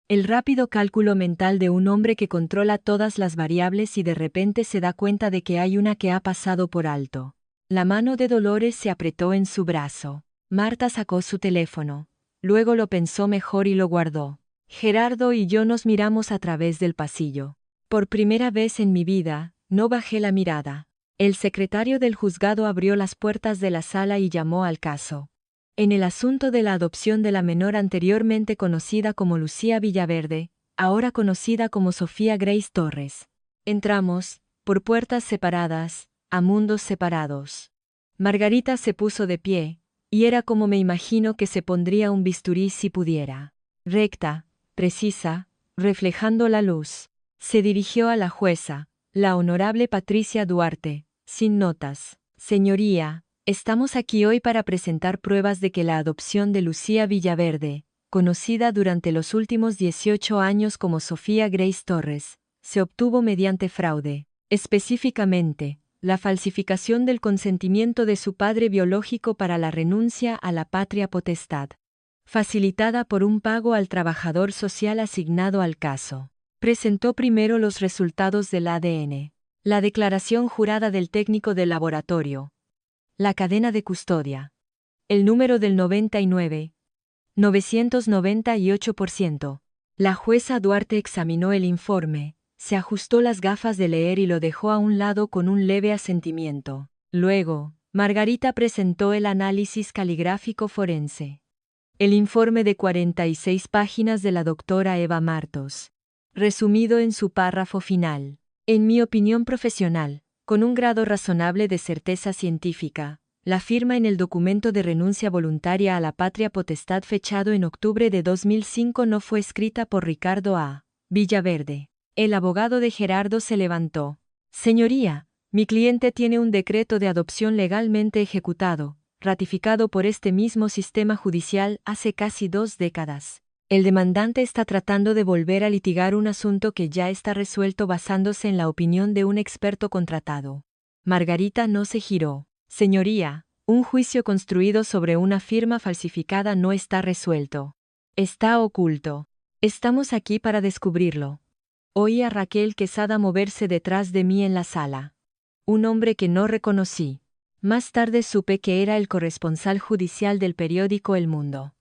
El rápido cálculo mental de un hombre que controla todas las variables y de repente se da cuenta de que hay una que ha pasado por alto. La mano de Dolores se apretó en su brazo. Marta sacó su teléfono. Luego lo pensó mejor y lo guardó. Gerardo y yo nos miramos a través del pasillo. Por primera vez en mi vida, no bajé la mirada. El secretario del juzgado abrió las puertas de la sala y llamó al caso. En el asunto de la adopción de la menor anteriormente conocida como Lucía Villaverde, ahora conocida como Sofía Grace Torres. Entramos, por puertas separadas, a mundos separados. Margarita se puso de pie, y era como me imagino que se pondría un bisturí si pudiera. Recta, precisa, reflejando la luz. Se dirigió a la jueza, la honorable Patricia Duarte, sin notas. Señoría, estamos aquí hoy para presentar pruebas de que la adopción de Lucía Villaverde, conocida durante los últimos 18 años como Sofía Grace Torres, se obtuvo mediante fraude. Específicamente, la falsificación del consentimiento de su padre biológico para la renuncia a la patria potestad, facilitada por un pago al trabajador social asignado al caso. Presentó primero los resultados del ADN, la declaración jurada del técnico del laboratorio, la cadena de custodia, el número del 998%. La jueza Duarte examinó el informe, se ajustó las gafas de leer y lo dejó a un lado con un leve asentimiento. Luego, Margarita presentó el análisis caligráfico forense. El informe de 46 páginas de la doctora Eva Martos. Resumido en su párrafo final. En mi opinión profesional, con un grado razonable de certeza científica, la firma en el documento de renuncia voluntaria a la patria potestad fechado en octubre de 2005 no fue escrita por Ricardo A. Villaverde. El abogado de Gerardo se levantó. Señoría, mi cliente tiene un decreto de adopción legalmente ejecutado, ratificado por este mismo sistema judicial hace casi 2 décadas. El demandante está tratando de volver a litigar un asunto que ya está resuelto basándose en la opinión de un experto contratado. Margarita no se giró. Señoría, Un juicio construido sobre una firma falsificada no está resuelto. Está oculto. Estamos aquí para descubrirlo. Oí a Raquel Quesada moverse detrás de mí en la sala. Un hombre que no reconocí. Más tarde supe que era el corresponsal judicial del periódico El Mundo.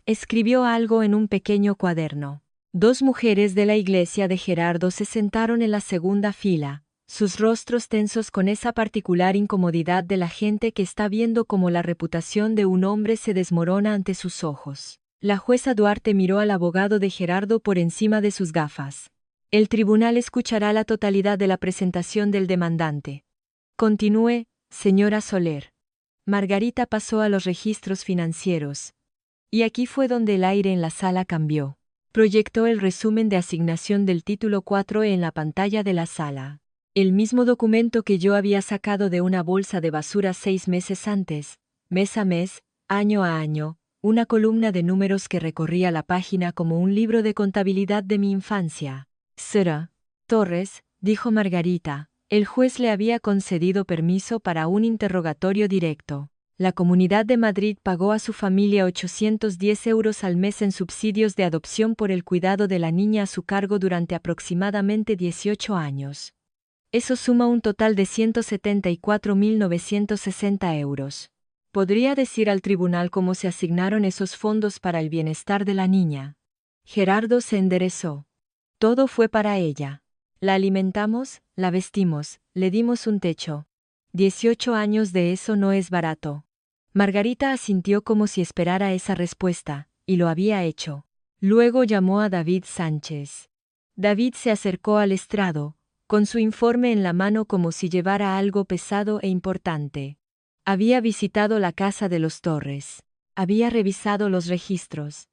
Escribió algo en un pequeño cuaderno. Dos mujeres de la iglesia de Gerardo se sentaron en la segunda fila, sus rostros tensos con esa particular incomodidad de la gente que está viendo cómo la reputación de un hombre se desmorona ante sus ojos. La jueza Duarte miró al abogado de Gerardo por encima de sus gafas. El tribunal escuchará la totalidad de la presentación del demandante. Continúe, señora Soler. Margarita pasó a los registros financieros. Y aquí fue donde el aire en la sala cambió. Proyectó el resumen de asignación del título 4 en la pantalla de la sala. El mismo documento que yo había sacado de una bolsa de basura 6 meses antes, mes a mes, año a año, una columna de números que recorría la página como un libro de contabilidad de mi infancia. Sra. Torres, dijo Margarita, el juez le había concedido permiso para un interrogatorio directo. La Comunidad de Madrid pagó a su familia 810 euros al mes en subsidios de adopción por el cuidado de la niña a su cargo durante aproximadamente 18 años. Eso suma un total de 174.960 euros. ¿Podría decir al tribunal cómo se asignaron esos fondos para el bienestar de la niña? Gerardo se enderezó. Todo fue para ella. La alimentamos, la vestimos, le dimos un techo. 18 años de eso no es barato. Margarita asintió como si esperara esa respuesta, y lo había hecho. Luego llamó a David Sánchez. David se acercó al estrado, con su informe en la mano como si llevara algo pesado e importante. Había visitado la casa de los Torres. Había revisado los registros.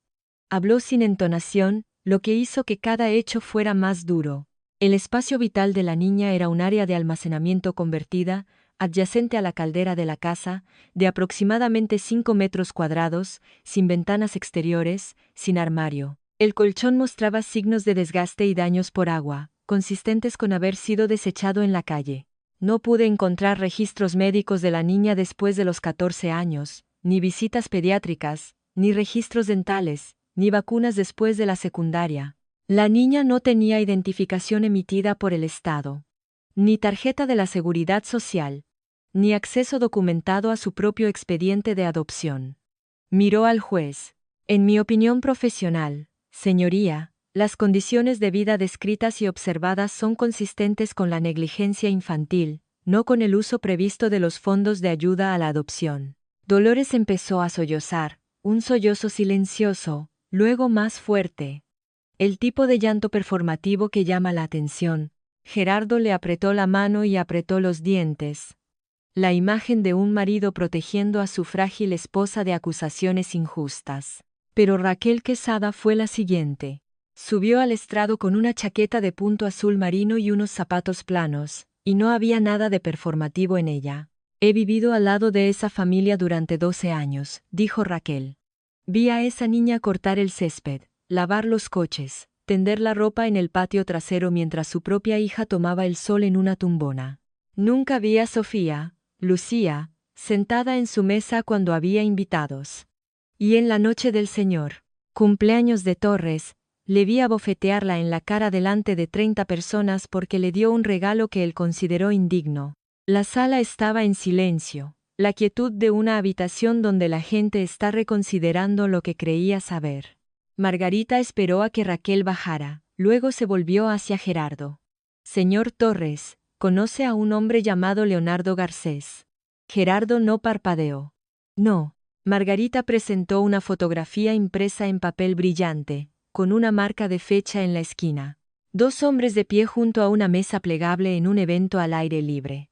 Habló sin entonación, lo que hizo que cada hecho fuera más duro. El espacio vital de la niña era un área de almacenamiento convertida, adyacente a la caldera de la casa, de aproximadamente 5 metros cuadrados, sin ventanas exteriores, sin armario. El colchón mostraba signos de desgaste y daños por agua, consistentes con haber sido desechado en la calle. No pude encontrar registros médicos de la niña después de los 14 años, ni visitas pediátricas, ni registros dentales, ni vacunas después de la secundaria. La niña no tenía identificación emitida por el Estado, ni tarjeta de la Seguridad Social, ni acceso documentado a su propio expediente de adopción. Miró al juez. En mi opinión profesional, señoría, las condiciones de vida descritas y observadas son consistentes con la negligencia infantil, no con el uso previsto de los fondos de ayuda a la adopción. Dolores empezó a sollozar, un sollozo silencioso, luego más fuerte. El tipo de llanto performativo que llama la atención. Gerardo le apretó la mano y apretó los dientes. La imagen de un marido protegiendo a su frágil esposa de acusaciones injustas. Pero Raquel Quesada fue la siguiente. Subió al estrado con una chaqueta de punto azul marino y unos zapatos planos, y no había nada de performativo en ella. He vivido al lado de esa familia durante 12 años, dijo Raquel. Vi a esa niña cortar el césped, lavar los coches, tender la ropa en el patio trasero mientras su propia hija tomaba el sol en una tumbona. Nunca vi a Sofía, Lucía, sentada en su mesa cuando había invitados. Y en la noche del señor cumpleaños de Torres, le vi abofetearla en la cara delante de 30 personas porque le dio un regalo que él consideró indigno. La sala estaba en silencio, la quietud de una habitación donde la gente está reconsiderando lo que creía saber. Margarita esperó a que Raquel bajara, luego se volvió hacia Gerardo. Señor Torres, ¿conoce a un hombre llamado Leonardo Garcés? Gerardo no parpadeó. No. Margarita presentó una fotografía impresa en papel brillante, con una marca de fecha en la esquina. 2 hombres de pie junto a una mesa plegable en un evento al aire libre.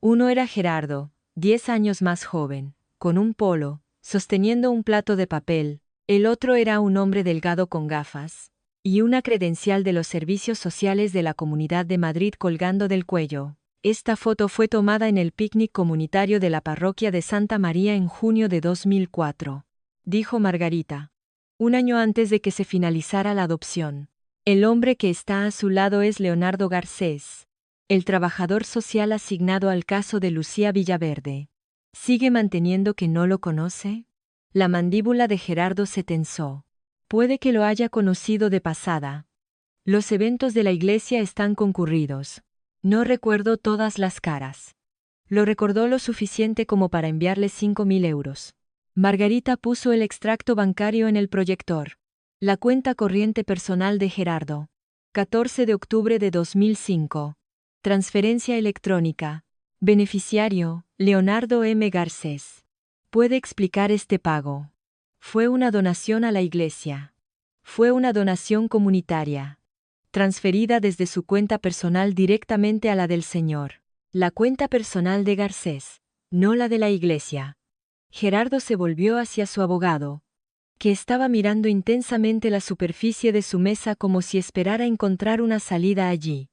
Uno era Gerardo, 10 años más joven, con un polo, sosteniendo un plato de papel. El otro era un hombre delgado con gafas, y una credencial de los servicios sociales de la Comunidad de Madrid colgando del cuello. Esta foto fue tomada en el picnic comunitario de la parroquia de Santa María en junio de 2004, dijo Margarita. Un año antes de que se finalizara la adopción. El hombre que está a su lado es Leonardo Garcés, el trabajador social asignado al caso de Lucía Villaverde. ¿Sigue manteniendo que no lo conoce? La mandíbula de Gerardo se tensó. Puede que lo haya conocido de pasada. Los eventos de la iglesia están concurridos. No recuerdo todas las caras. Lo recordó lo suficiente como para enviarle 5.000 euros. Margarita puso el extracto bancario en el proyector. La cuenta corriente personal de Gerardo. 14 de octubre de 2005. Transferencia electrónica. Beneficiario, Leonardo M. Garcés. ¿Puede explicar este pago? Fue una donación a la iglesia. Fue una donación comunitaria. Transferida desde su cuenta personal directamente a la del señor. La cuenta personal de Garcés, no la de la iglesia. Gerardo se volvió hacia su abogado, que estaba mirando intensamente la superficie de su mesa como si esperara encontrar una salida allí.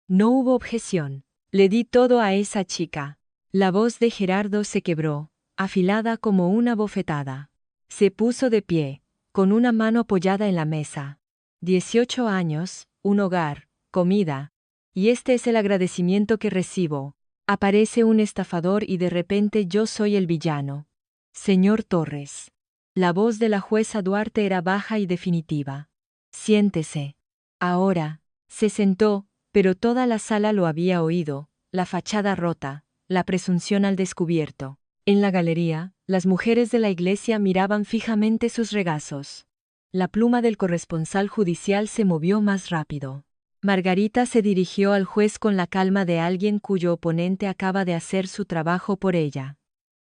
No hubo objeción. Le di todo a esa chica. La voz de Gerardo se quebró, afilada como una bofetada. Se puso de pie, con una mano apoyada en la mesa. 18 años, un hogar, comida. Y este es el agradecimiento que recibo. Aparece un estafador y de repente yo soy el villano. Señor Torres. La voz de la jueza Duarte era baja y definitiva. Siéntese. Ahora. Se sentó, pero toda la sala lo había oído, la fachada rota, la presunción al descubierto. En la galería, las mujeres de la iglesia miraban fijamente sus regazos. La pluma del corresponsal judicial se movió más rápido. Margarita se dirigió al juez con la calma de alguien cuyo oponente acaba de hacer su trabajo por ella.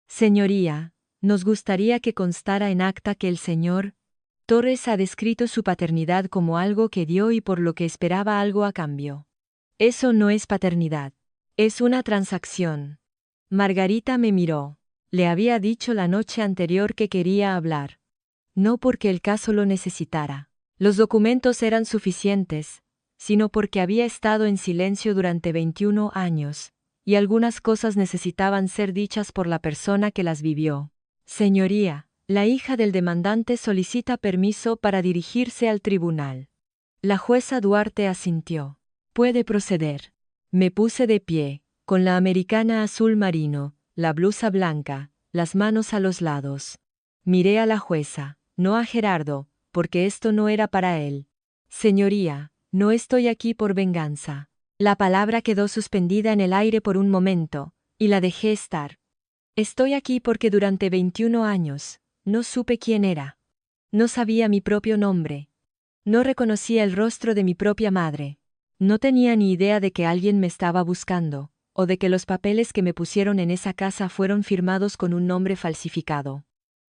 Señoría, nos gustaría que constara en acta que el señor Torres ha descrito su paternidad como algo que dio y por lo que esperaba algo a cambio. Eso no es paternidad. Es una transacción. Margarita me miró. Le había dicho la noche anterior que quería hablar. No porque el caso lo necesitara. Los documentos eran suficientes, sino porque había estado en silencio durante 21 años, y algunas cosas necesitaban ser dichas por la persona que las vivió. Señoría, la hija del demandante solicita permiso para dirigirse al tribunal. La jueza Duarte asintió. Puede proceder. Me puse de pie, con la americana azul marino, la blusa blanca, las manos a los lados. Miré a la jueza, no a Gerardo, porque esto no era para él. Señoría, no estoy aquí por venganza. La palabra quedó suspendida en el aire por un momento, y la dejé estar. Estoy aquí porque durante 21 años, no supe quién era. No sabía mi propio nombre. No reconocía el rostro de mi propia madre. No tenía ni idea de que alguien me estaba buscando, o de que los papeles que me pusieron en esa casa fueron firmados con un nombre falsificado.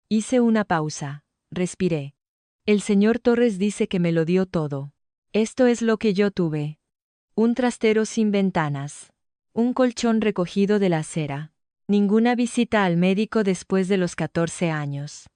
Hice una pausa, respiré. El señor Torres dice que me lo dio todo. Esto es lo que yo tuve. Un trastero sin ventanas. Un colchón recogido de la acera. Ninguna visita al médico después de los 14 años.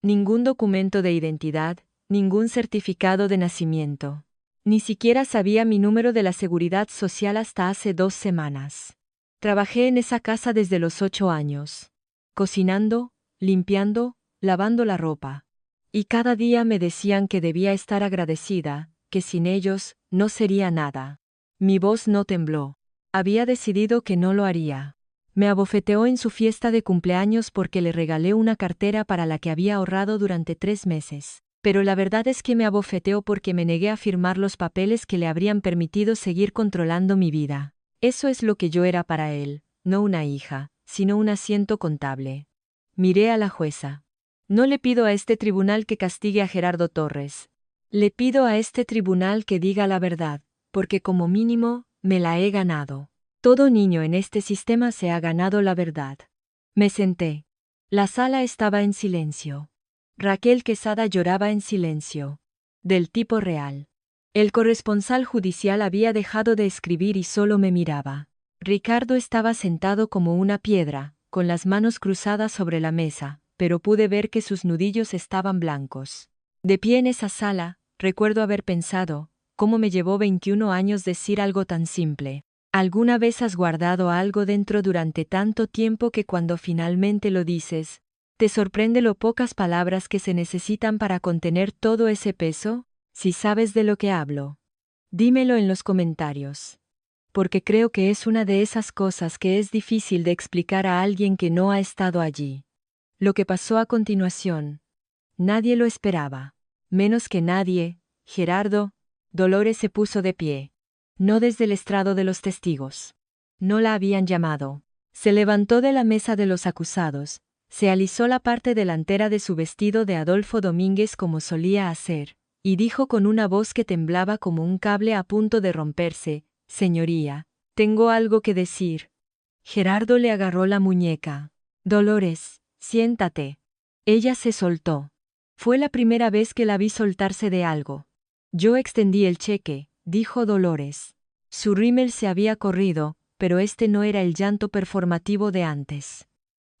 Ningún documento de identidad, ningún certificado de nacimiento. Ni siquiera sabía mi número de la seguridad social hasta hace 2 semanas. Trabajé en esa casa desde los 8 años. Cocinando, limpiando, lavando la ropa. Y cada día me decían que debía estar agradecida, que sin ellos, no sería nada. Mi voz no tembló. Había decidido que no lo haría. Me abofeteó en su fiesta de cumpleaños porque le regalé una cartera para la que había ahorrado durante 3 meses. Pero la verdad es que me abofeteó porque me negué a firmar los papeles que le habrían permitido seguir controlando mi vida. Eso es lo que yo era para él, no una hija, sino un asiento contable. Miré a la jueza. No le pido a este tribunal que castigue a Gerardo Torres. Le pido a este tribunal que diga la verdad, porque como mínimo, me la he ganado. Todo niño en este sistema se ha ganado la verdad. Me senté. La sala estaba en silencio. Raquel Quesada lloraba en silencio. Del tipo real. El corresponsal judicial había dejado de escribir y solo me miraba. Ricardo estaba sentado como una piedra, con las manos cruzadas sobre la mesa, pero pude ver que sus nudillos estaban blancos. De pie en esa sala, recuerdo haber pensado, cómo me llevó 21 años decir algo tan simple. ¿Alguna vez has guardado algo dentro durante tanto tiempo que cuando finalmente lo dices, te sorprende lo pocas palabras que se necesitan para contener todo ese peso? Si sabes de lo que hablo, dímelo en los comentarios. porque creo que es una de esas cosas que es difícil de explicar a alguien que no ha estado allí. Lo que pasó a continuación. Nadie lo esperaba. Menos que nadie, Gerardo. Dolores se puso de pie. No desde el estrado de los testigos. No la habían llamado. Se levantó de la mesa de los acusados, se alisó la parte delantera de su vestido de Adolfo Domínguez como solía hacer, y dijo con una voz que temblaba como un cable a punto de romperse: «Señoría, tengo algo que decir». Gerardo le agarró la muñeca. «Dolores, siéntate». Ella se soltó. Fue la primera vez que la vi soltarse de algo. «Yo extendí el cheque», dijo Dolores. Su rímel se había corrido, pero este no era el llanto performativo de antes.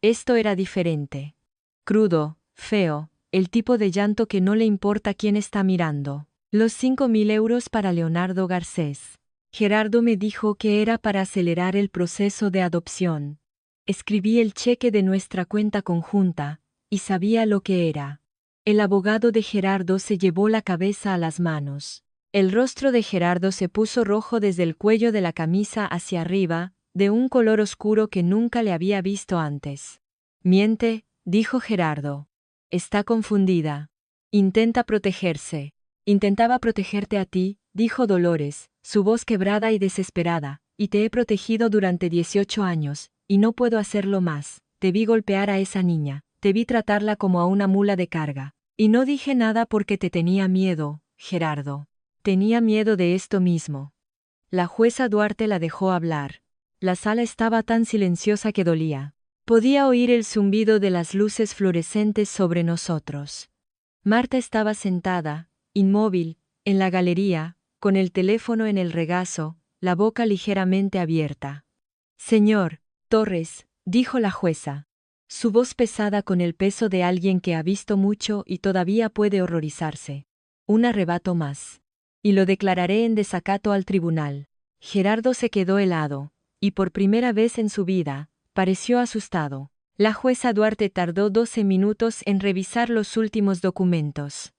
Esto era diferente. Crudo, feo, el tipo de llanto que no le importa quién está mirando. Los 5.000 euros para Leonardo Garcés. Gerardo me dijo que era para acelerar el proceso de adopción. Escribí el cheque de nuestra cuenta conjunta, y sabía lo que era. El abogado de Gerardo se llevó la cabeza a las manos. El rostro de Gerardo se puso rojo desde el cuello de la camisa hacia arriba, de un color oscuro que nunca le había visto antes. «Miente», dijo Gerardo. «Está confundida. Intenta protegerse». «Intentaba protegerte a ti», dijo Dolores, su voz quebrada y desesperada, «y te he protegido durante 18 años, y no puedo hacerlo más. Te vi golpear a esa niña, te vi tratarla como a una mula de carga. Y no dije nada porque te tenía miedo, Gerardo. Tenía miedo de esto mismo». La jueza Duarte la dejó hablar. La sala estaba tan silenciosa que dolía. Podía oír el zumbido de las luces fluorescentes sobre nosotros. Marta estaba sentada, inmóvil, en la galería, con el teléfono en el regazo, la boca ligeramente abierta. «Señor Torres», dijo la jueza. Su voz pesada con el peso de alguien que ha visto mucho y todavía puede horrorizarse. «Un arrebato más. Y lo declararé en desacato al tribunal». Gerardo se quedó helado, y por primera vez en su vida, pareció asustado. La jueza Duarte tardó 12 minutos en revisar los últimos documentos.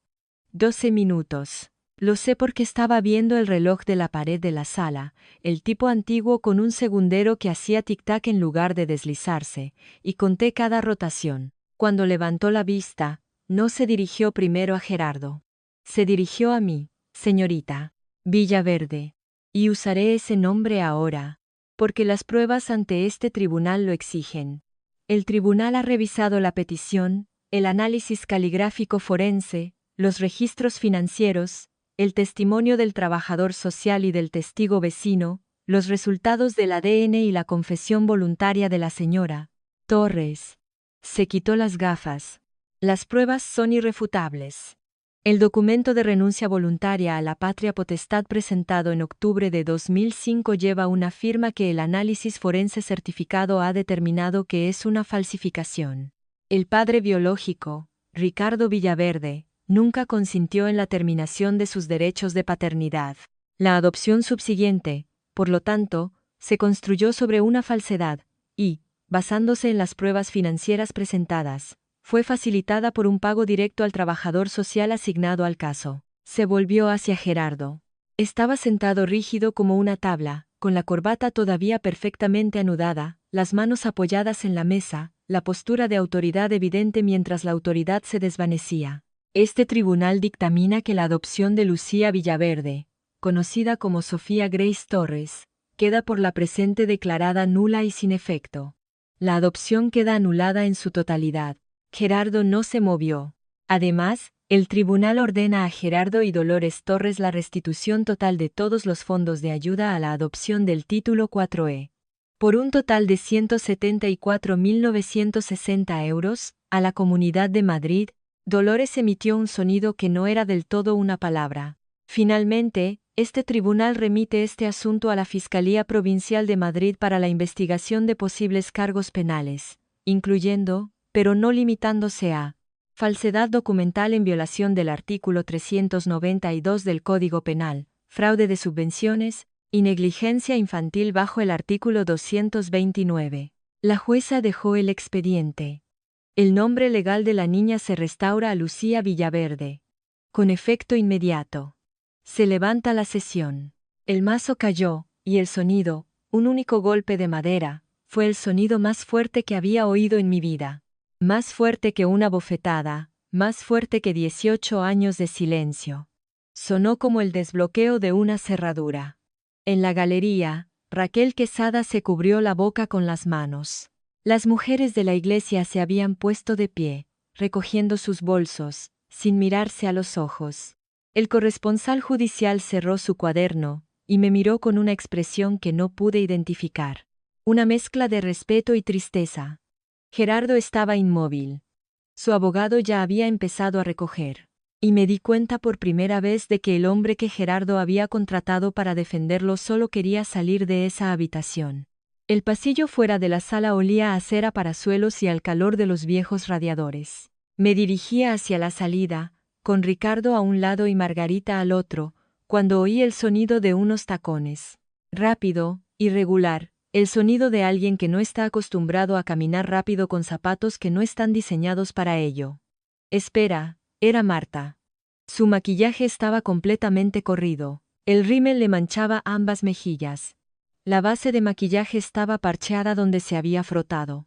12 minutos. Lo sé porque estaba viendo el reloj de la pared de la sala, el tipo antiguo con un segundero que hacía tic-tac en lugar de deslizarse, y conté cada rotación. Cuando levantó la vista, no se dirigió primero a Gerardo. Se dirigió a mí, señorita Villaverde. Y usaré ese nombre ahora, porque las pruebas ante este tribunal lo exigen. El tribunal ha revisado la petición, el análisis caligráfico forense, los registros financieros, el testimonio del trabajador social y del testigo vecino, los resultados del ADN y la confesión voluntaria de la señora Torres. Se quitó las gafas. Las pruebas son irrefutables. El documento de renuncia voluntaria a la patria potestad presentado en octubre de 2005 lleva una firma que el análisis forense certificado ha determinado que es una falsificación. El padre biológico, Ricardo Villaverde, nunca consintió en la terminación de sus derechos de paternidad. La adopción subsiguiente, por lo tanto, se construyó sobre una falsedad, y, basándose en las pruebas financieras presentadas, fue facilitada por un pago directo al trabajador social asignado al caso. Se volvió hacia Gerardo. Estaba sentado rígido como una tabla, con la corbata todavía perfectamente anudada, las manos apoyadas en la mesa, la postura de autoridad evidente mientras la autoridad se desvanecía. Este tribunal dictamina que la adopción de Lucía Villaverde, conocida como Sofía Grace Torres, queda por la presente declarada nula y sin efecto. La adopción queda anulada en su totalidad. Gerardo no se movió. Además, el tribunal ordena a Gerardo y Dolores Torres la restitución total de todos los fondos de ayuda a la adopción del título 4E. Por un total de 174.960 euros, a la Comunidad de Madrid. Dolores emitió un sonido que no era del todo una palabra. Finalmente, este tribunal remite este asunto a la Fiscalía Provincial de Madrid para la investigación de posibles cargos penales, incluyendo, pero no limitándose a, falsedad documental en violación del artículo 392 del Código Penal, fraude de subvenciones, y negligencia infantil bajo el artículo 229. La jueza dejó el expediente. El nombre legal de la niña se restaura a Lucía Villaverde. Con efecto inmediato. Se levanta la sesión. El mazo cayó, y el sonido, un único golpe de madera, fue el sonido más fuerte que había oído en mi vida. Más fuerte que una bofetada, más fuerte que 18 años de silencio. Sonó como el desbloqueo de una cerradura. En la galería, Raquel Quesada se cubrió la boca con las manos. Las mujeres de la iglesia se habían puesto de pie, recogiendo sus bolsos, sin mirarse a los ojos. El corresponsal judicial cerró su cuaderno, y me miró con una expresión que no pude identificar. Una mezcla de respeto y tristeza. Gerardo estaba inmóvil. Su abogado ya había empezado a recoger. Y me di cuenta por primera vez de que el hombre que Gerardo había contratado para defenderlo solo quería salir de esa habitación. El pasillo fuera de la sala olía a cera para suelos y al calor de los viejos radiadores. Me dirigía hacia la salida, con Ricardo a un lado y Margarita al otro, cuando oí el sonido de unos tacones. Rápido, irregular, el sonido de alguien que no está acostumbrado a caminar rápido con zapatos que no están diseñados para ello. Espera, era Marta. Su maquillaje estaba completamente corrido. El rímel le manchaba ambas mejillas. La base de maquillaje estaba parcheada donde se había frotado.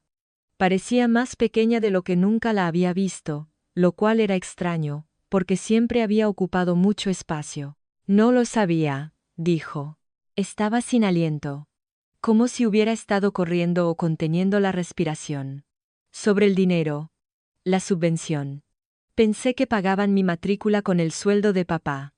Parecía más pequeña de lo que nunca la había visto, lo cual era extraño, porque siempre había ocupado mucho espacio. No lo sabía, dijo. Estaba sin aliento. Como si hubiera estado corriendo o conteniendo la respiración. Sobre el dinero. La subvención. Pensé que pagaban mi matrícula con el sueldo de papá.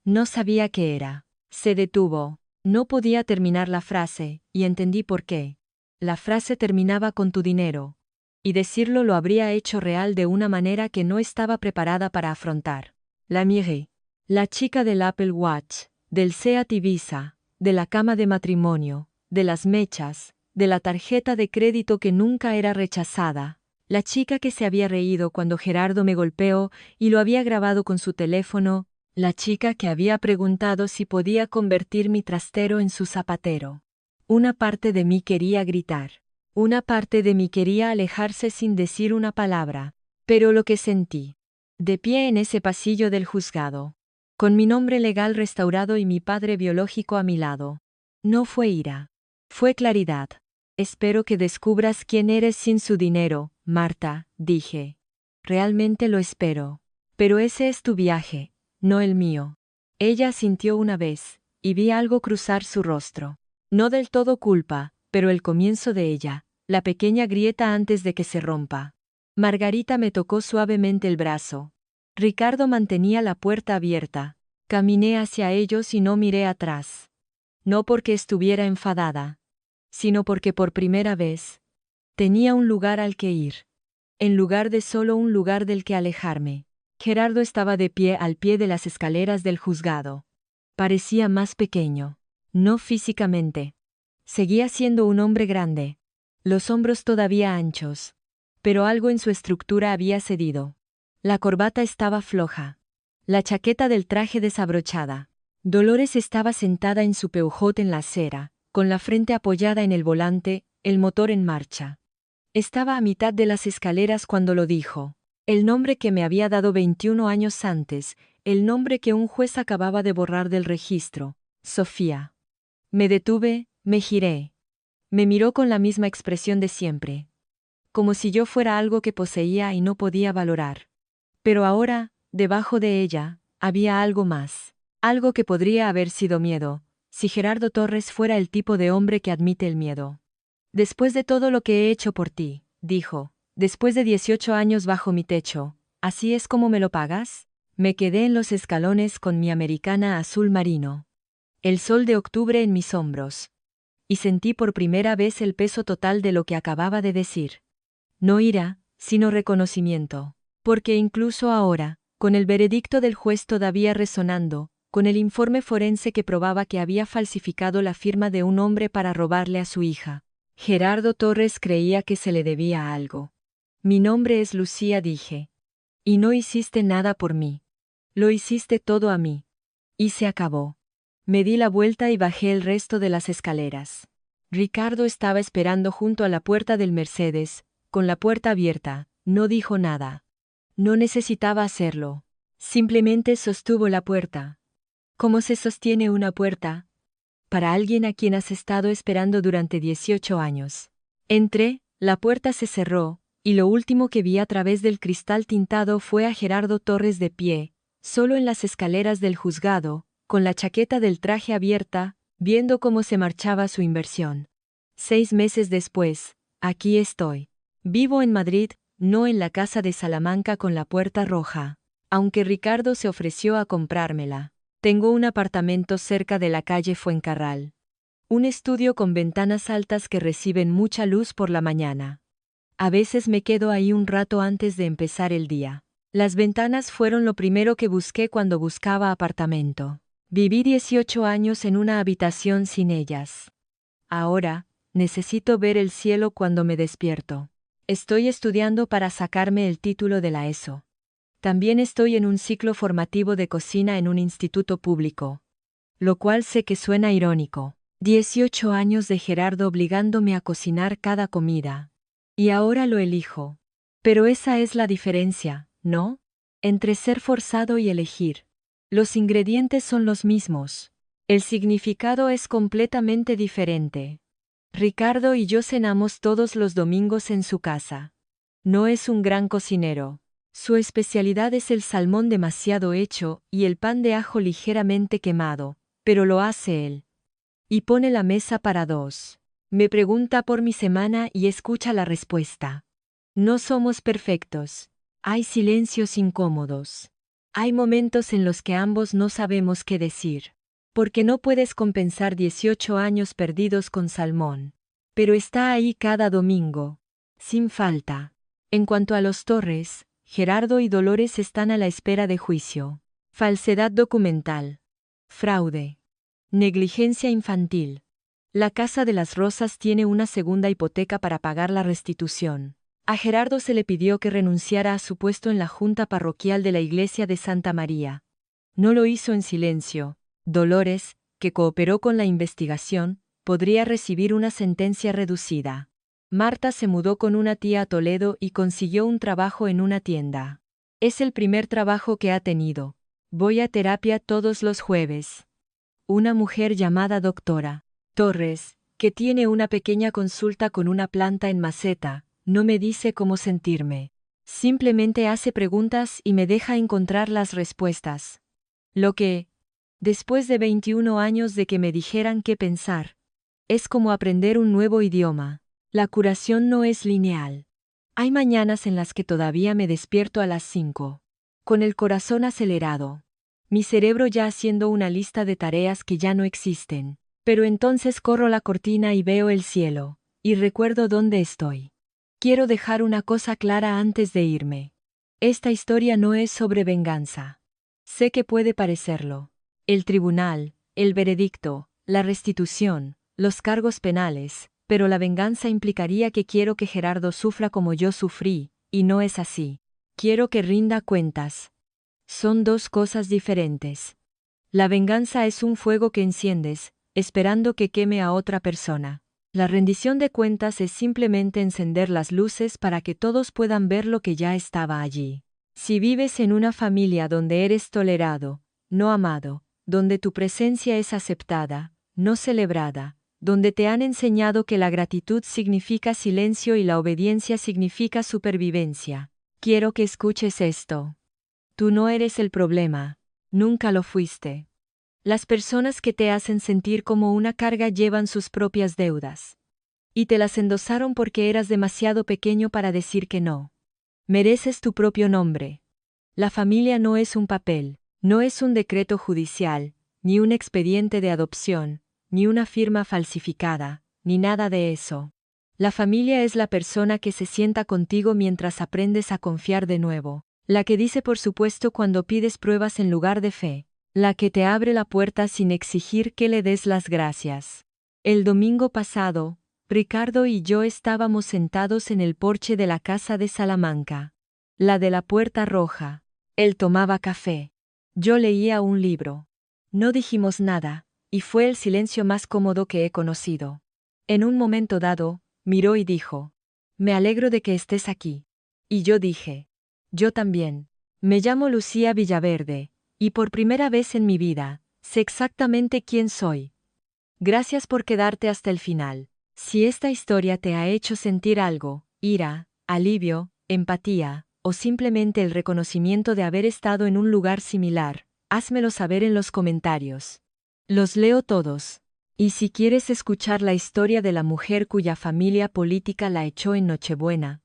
No sabía qué era. Se detuvo. No podía terminar la frase, y entendí por qué. La frase terminaba con tu dinero. Y decirlo lo habría hecho real de una manera que no estaba preparada para afrontar. La miré. La chica del Apple Watch, del Seat Ibiza, de la cama de matrimonio, de las mechas, de la tarjeta de crédito que nunca era rechazada. La chica que se había reído cuando Gerardo me golpeó y lo había grabado con su teléfono, la chica que había preguntado si podía convertir mi trastero en su zapatero. Una parte de mí quería gritar. Una parte de mí quería alejarse sin decir una palabra. Pero lo que sentí. De pie en ese pasillo del juzgado. Con mi nombre legal restaurado y mi padre biológico a mi lado. No fue ira. Fue claridad. Espero que descubras quién eres sin su dinero, Marta, dije. Realmente lo espero. Pero ese es tu viaje, no el mío. Ella asintió una vez, y vi algo cruzar su rostro. No del todo culpa, pero el comienzo de ella, la pequeña grieta antes de que se rompa. Margarita me tocó suavemente el brazo. Ricardo mantenía la puerta abierta. Caminé hacia ellos y no miré atrás. No porque estuviera enfadada, sino porque por primera vez tenía un lugar al que ir. En lugar de solo un lugar del que alejarme. Gerardo estaba de pie al pie de las escaleras del juzgado. Parecía más pequeño. No físicamente. Seguía siendo un hombre grande. Los hombros todavía anchos. Pero algo en su estructura había cedido. La corbata estaba floja. La chaqueta del traje desabrochada. Dolores estaba sentada en su Peugeot en la acera, con la frente apoyada en el volante, el motor en marcha. Estaba a mitad de las escaleras cuando lo dijo. El nombre que me había dado 21 años antes, el nombre que un juez acababa de borrar del registro, Sofía. Me detuve, me giré. Me miró con la misma expresión de siempre. Como si yo fuera algo que poseía y no podía valorar. Pero ahora, debajo de ella, había algo más. Algo que podría haber sido miedo, si Gerardo Torres fuera el tipo de hombre que admite el miedo. Después de todo lo que he hecho por ti, dijo, después de 18 años bajo mi techo, ¿así es como me lo pagas? Me quedé en los escalones con mi americana azul marino. El sol de octubre en mis hombros. Y sentí por primera vez el peso total de lo que acababa de decir. No ira, sino reconocimiento. Porque incluso ahora, con el veredicto del juez todavía resonando, con el informe forense que probaba que había falsificado la firma de un hombre para robarle a su hija, Gerardo Torres creía que se le debía algo. Mi nombre es Lucía, dije. Y no hiciste nada por mí. Lo hiciste todo a mí. Y se acabó. Me di la vuelta y bajé el resto de las escaleras. Ricardo estaba esperando junto a la puerta del Mercedes, con la puerta abierta, no dijo nada. No necesitaba hacerlo. Simplemente sostuvo la puerta. ¿Cómo se sostiene una puerta? para alguien a quien has estado esperando durante 18 años. Entré, la puerta se cerró, y lo último que vi a través del cristal tintado fue a Gerardo Torres de pie, solo en las escaleras del juzgado, con la chaqueta del traje abierta, viendo cómo se marchaba su inversión. 6 meses después, aquí estoy. Vivo en Madrid, no en la casa de Salamanca con la puerta roja. Aunque Ricardo se ofreció a comprármela. Tengo un apartamento cerca de la calle Fuencarral. Un estudio con ventanas altas que reciben mucha luz por la mañana. A veces me quedo ahí un rato antes de empezar el día. Las ventanas fueron lo primero que busqué cuando buscaba apartamento. Viví 18 años en una habitación sin ellas. Ahora, necesito ver el cielo cuando me despierto. Estoy estudiando para sacarme el título de la ESO. También estoy en un ciclo formativo de cocina en un instituto público. Lo cual sé que suena irónico. 18 años de Gerardo obligándome a cocinar cada comida. Y ahora lo elijo. Pero esa es la diferencia, ¿no? Entre ser forzado y elegir. Los ingredientes son los mismos. El significado es completamente diferente. Ricardo y yo cenamos todos los domingos en su casa. No es un gran cocinero. Su especialidad es el salmón demasiado hecho y el pan de ajo ligeramente quemado, pero lo hace él. Y pone la mesa para 2. Me pregunta por mi semana y escucha la respuesta. No somos perfectos. Hay silencios incómodos. Hay momentos en los que ambos no sabemos qué decir. Porque no puedes compensar 18 años perdidos con salmón. Pero está ahí cada domingo. Sin falta. En cuanto a los Torres, Gerardo y Dolores están a la espera de juicio. Falsedad documental. Fraude. Negligencia infantil. La Casa de las Rosas tiene una segunda hipoteca para pagar la restitución. A Gerardo se le pidió que renunciara a su puesto en la junta parroquial de la iglesia de Santa María. No lo hizo en silencio. Dolores, que cooperó con la investigación, podría recibir una sentencia reducida. Marta se mudó con una tía a Toledo y consiguió un trabajo en una tienda. Es el primer trabajo que ha tenido. Voy a terapia todos los jueves. Una mujer llamada doctora Torres, que tiene una pequeña consulta con una planta en maceta, no me dice cómo sentirme. Simplemente hace preguntas y me deja encontrar las respuestas. Lo que, después de 21 años de que me dijeran qué pensar, es como aprender un nuevo idioma. La curación no es lineal. Hay mañanas en las que todavía me despierto a las 5. Con el corazón acelerado. Mi cerebro ya haciendo una lista de tareas que ya no existen. Pero entonces corro la cortina y veo el cielo, y recuerdo dónde estoy. Quiero dejar una cosa clara antes de irme. Esta historia no es sobre venganza. Sé que puede parecerlo. El tribunal, el veredicto, la restitución, los cargos penales, pero la venganza implicaría que quiero que Gerardo sufra como yo sufrí, y no es así. Quiero que rinda cuentas. Son dos cosas diferentes. La venganza es un fuego que enciendes, esperando que queme a otra persona. La rendición de cuentas es simplemente encender las luces para que todos puedan ver lo que ya estaba allí. Si vives en una familia donde eres tolerado, no amado, donde tu presencia es aceptada, no celebrada, donde te han enseñado que la gratitud significa silencio y la obediencia significa supervivencia, quiero que escuches esto. Tú no eres el problema, nunca lo fuiste. Las personas que te hacen sentir como una carga llevan sus propias deudas. Y te las endosaron porque eras demasiado pequeño para decir que no. Mereces tu propio nombre. La familia no es un papel, no es un decreto judicial, ni un expediente de adopción, ni una firma falsificada, ni nada de eso. La familia es la persona que se sienta contigo mientras aprendes a confiar de nuevo, la que dice por supuesto cuando pides pruebas en lugar de fe, la que te abre la puerta sin exigir que le des las gracias. El domingo pasado, Ricardo y yo estábamos sentados en el porche de la casa de Salamanca. La de la puerta roja. Él tomaba café. Yo leía un libro. No dijimos nada, y fue el silencio más cómodo que he conocido. En un momento dado, miró y dijo: «Me alegro de que estés aquí». Y yo dije: «Yo también. Me llamo Lucía Villaverde, y por primera vez en mi vida, sé exactamente quién soy». Gracias por quedarte hasta el final. Si esta historia te ha hecho sentir algo, ira, alivio, empatía, o simplemente el reconocimiento de haber estado en un lugar similar, házmelo saber en los comentarios. Los leo todos. Y si quieres escuchar la historia de la mujer cuya familia política la echó en Nochebuena,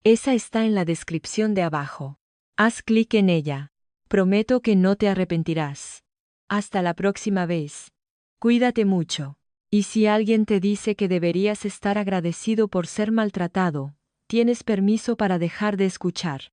esa está en la descripción de abajo. Haz clic en ella. Prometo que no te arrepentirás. Hasta la próxima vez. Cuídate mucho. Y si alguien te dice que deberías estar agradecido por ser maltratado, tienes permiso para dejar de escuchar.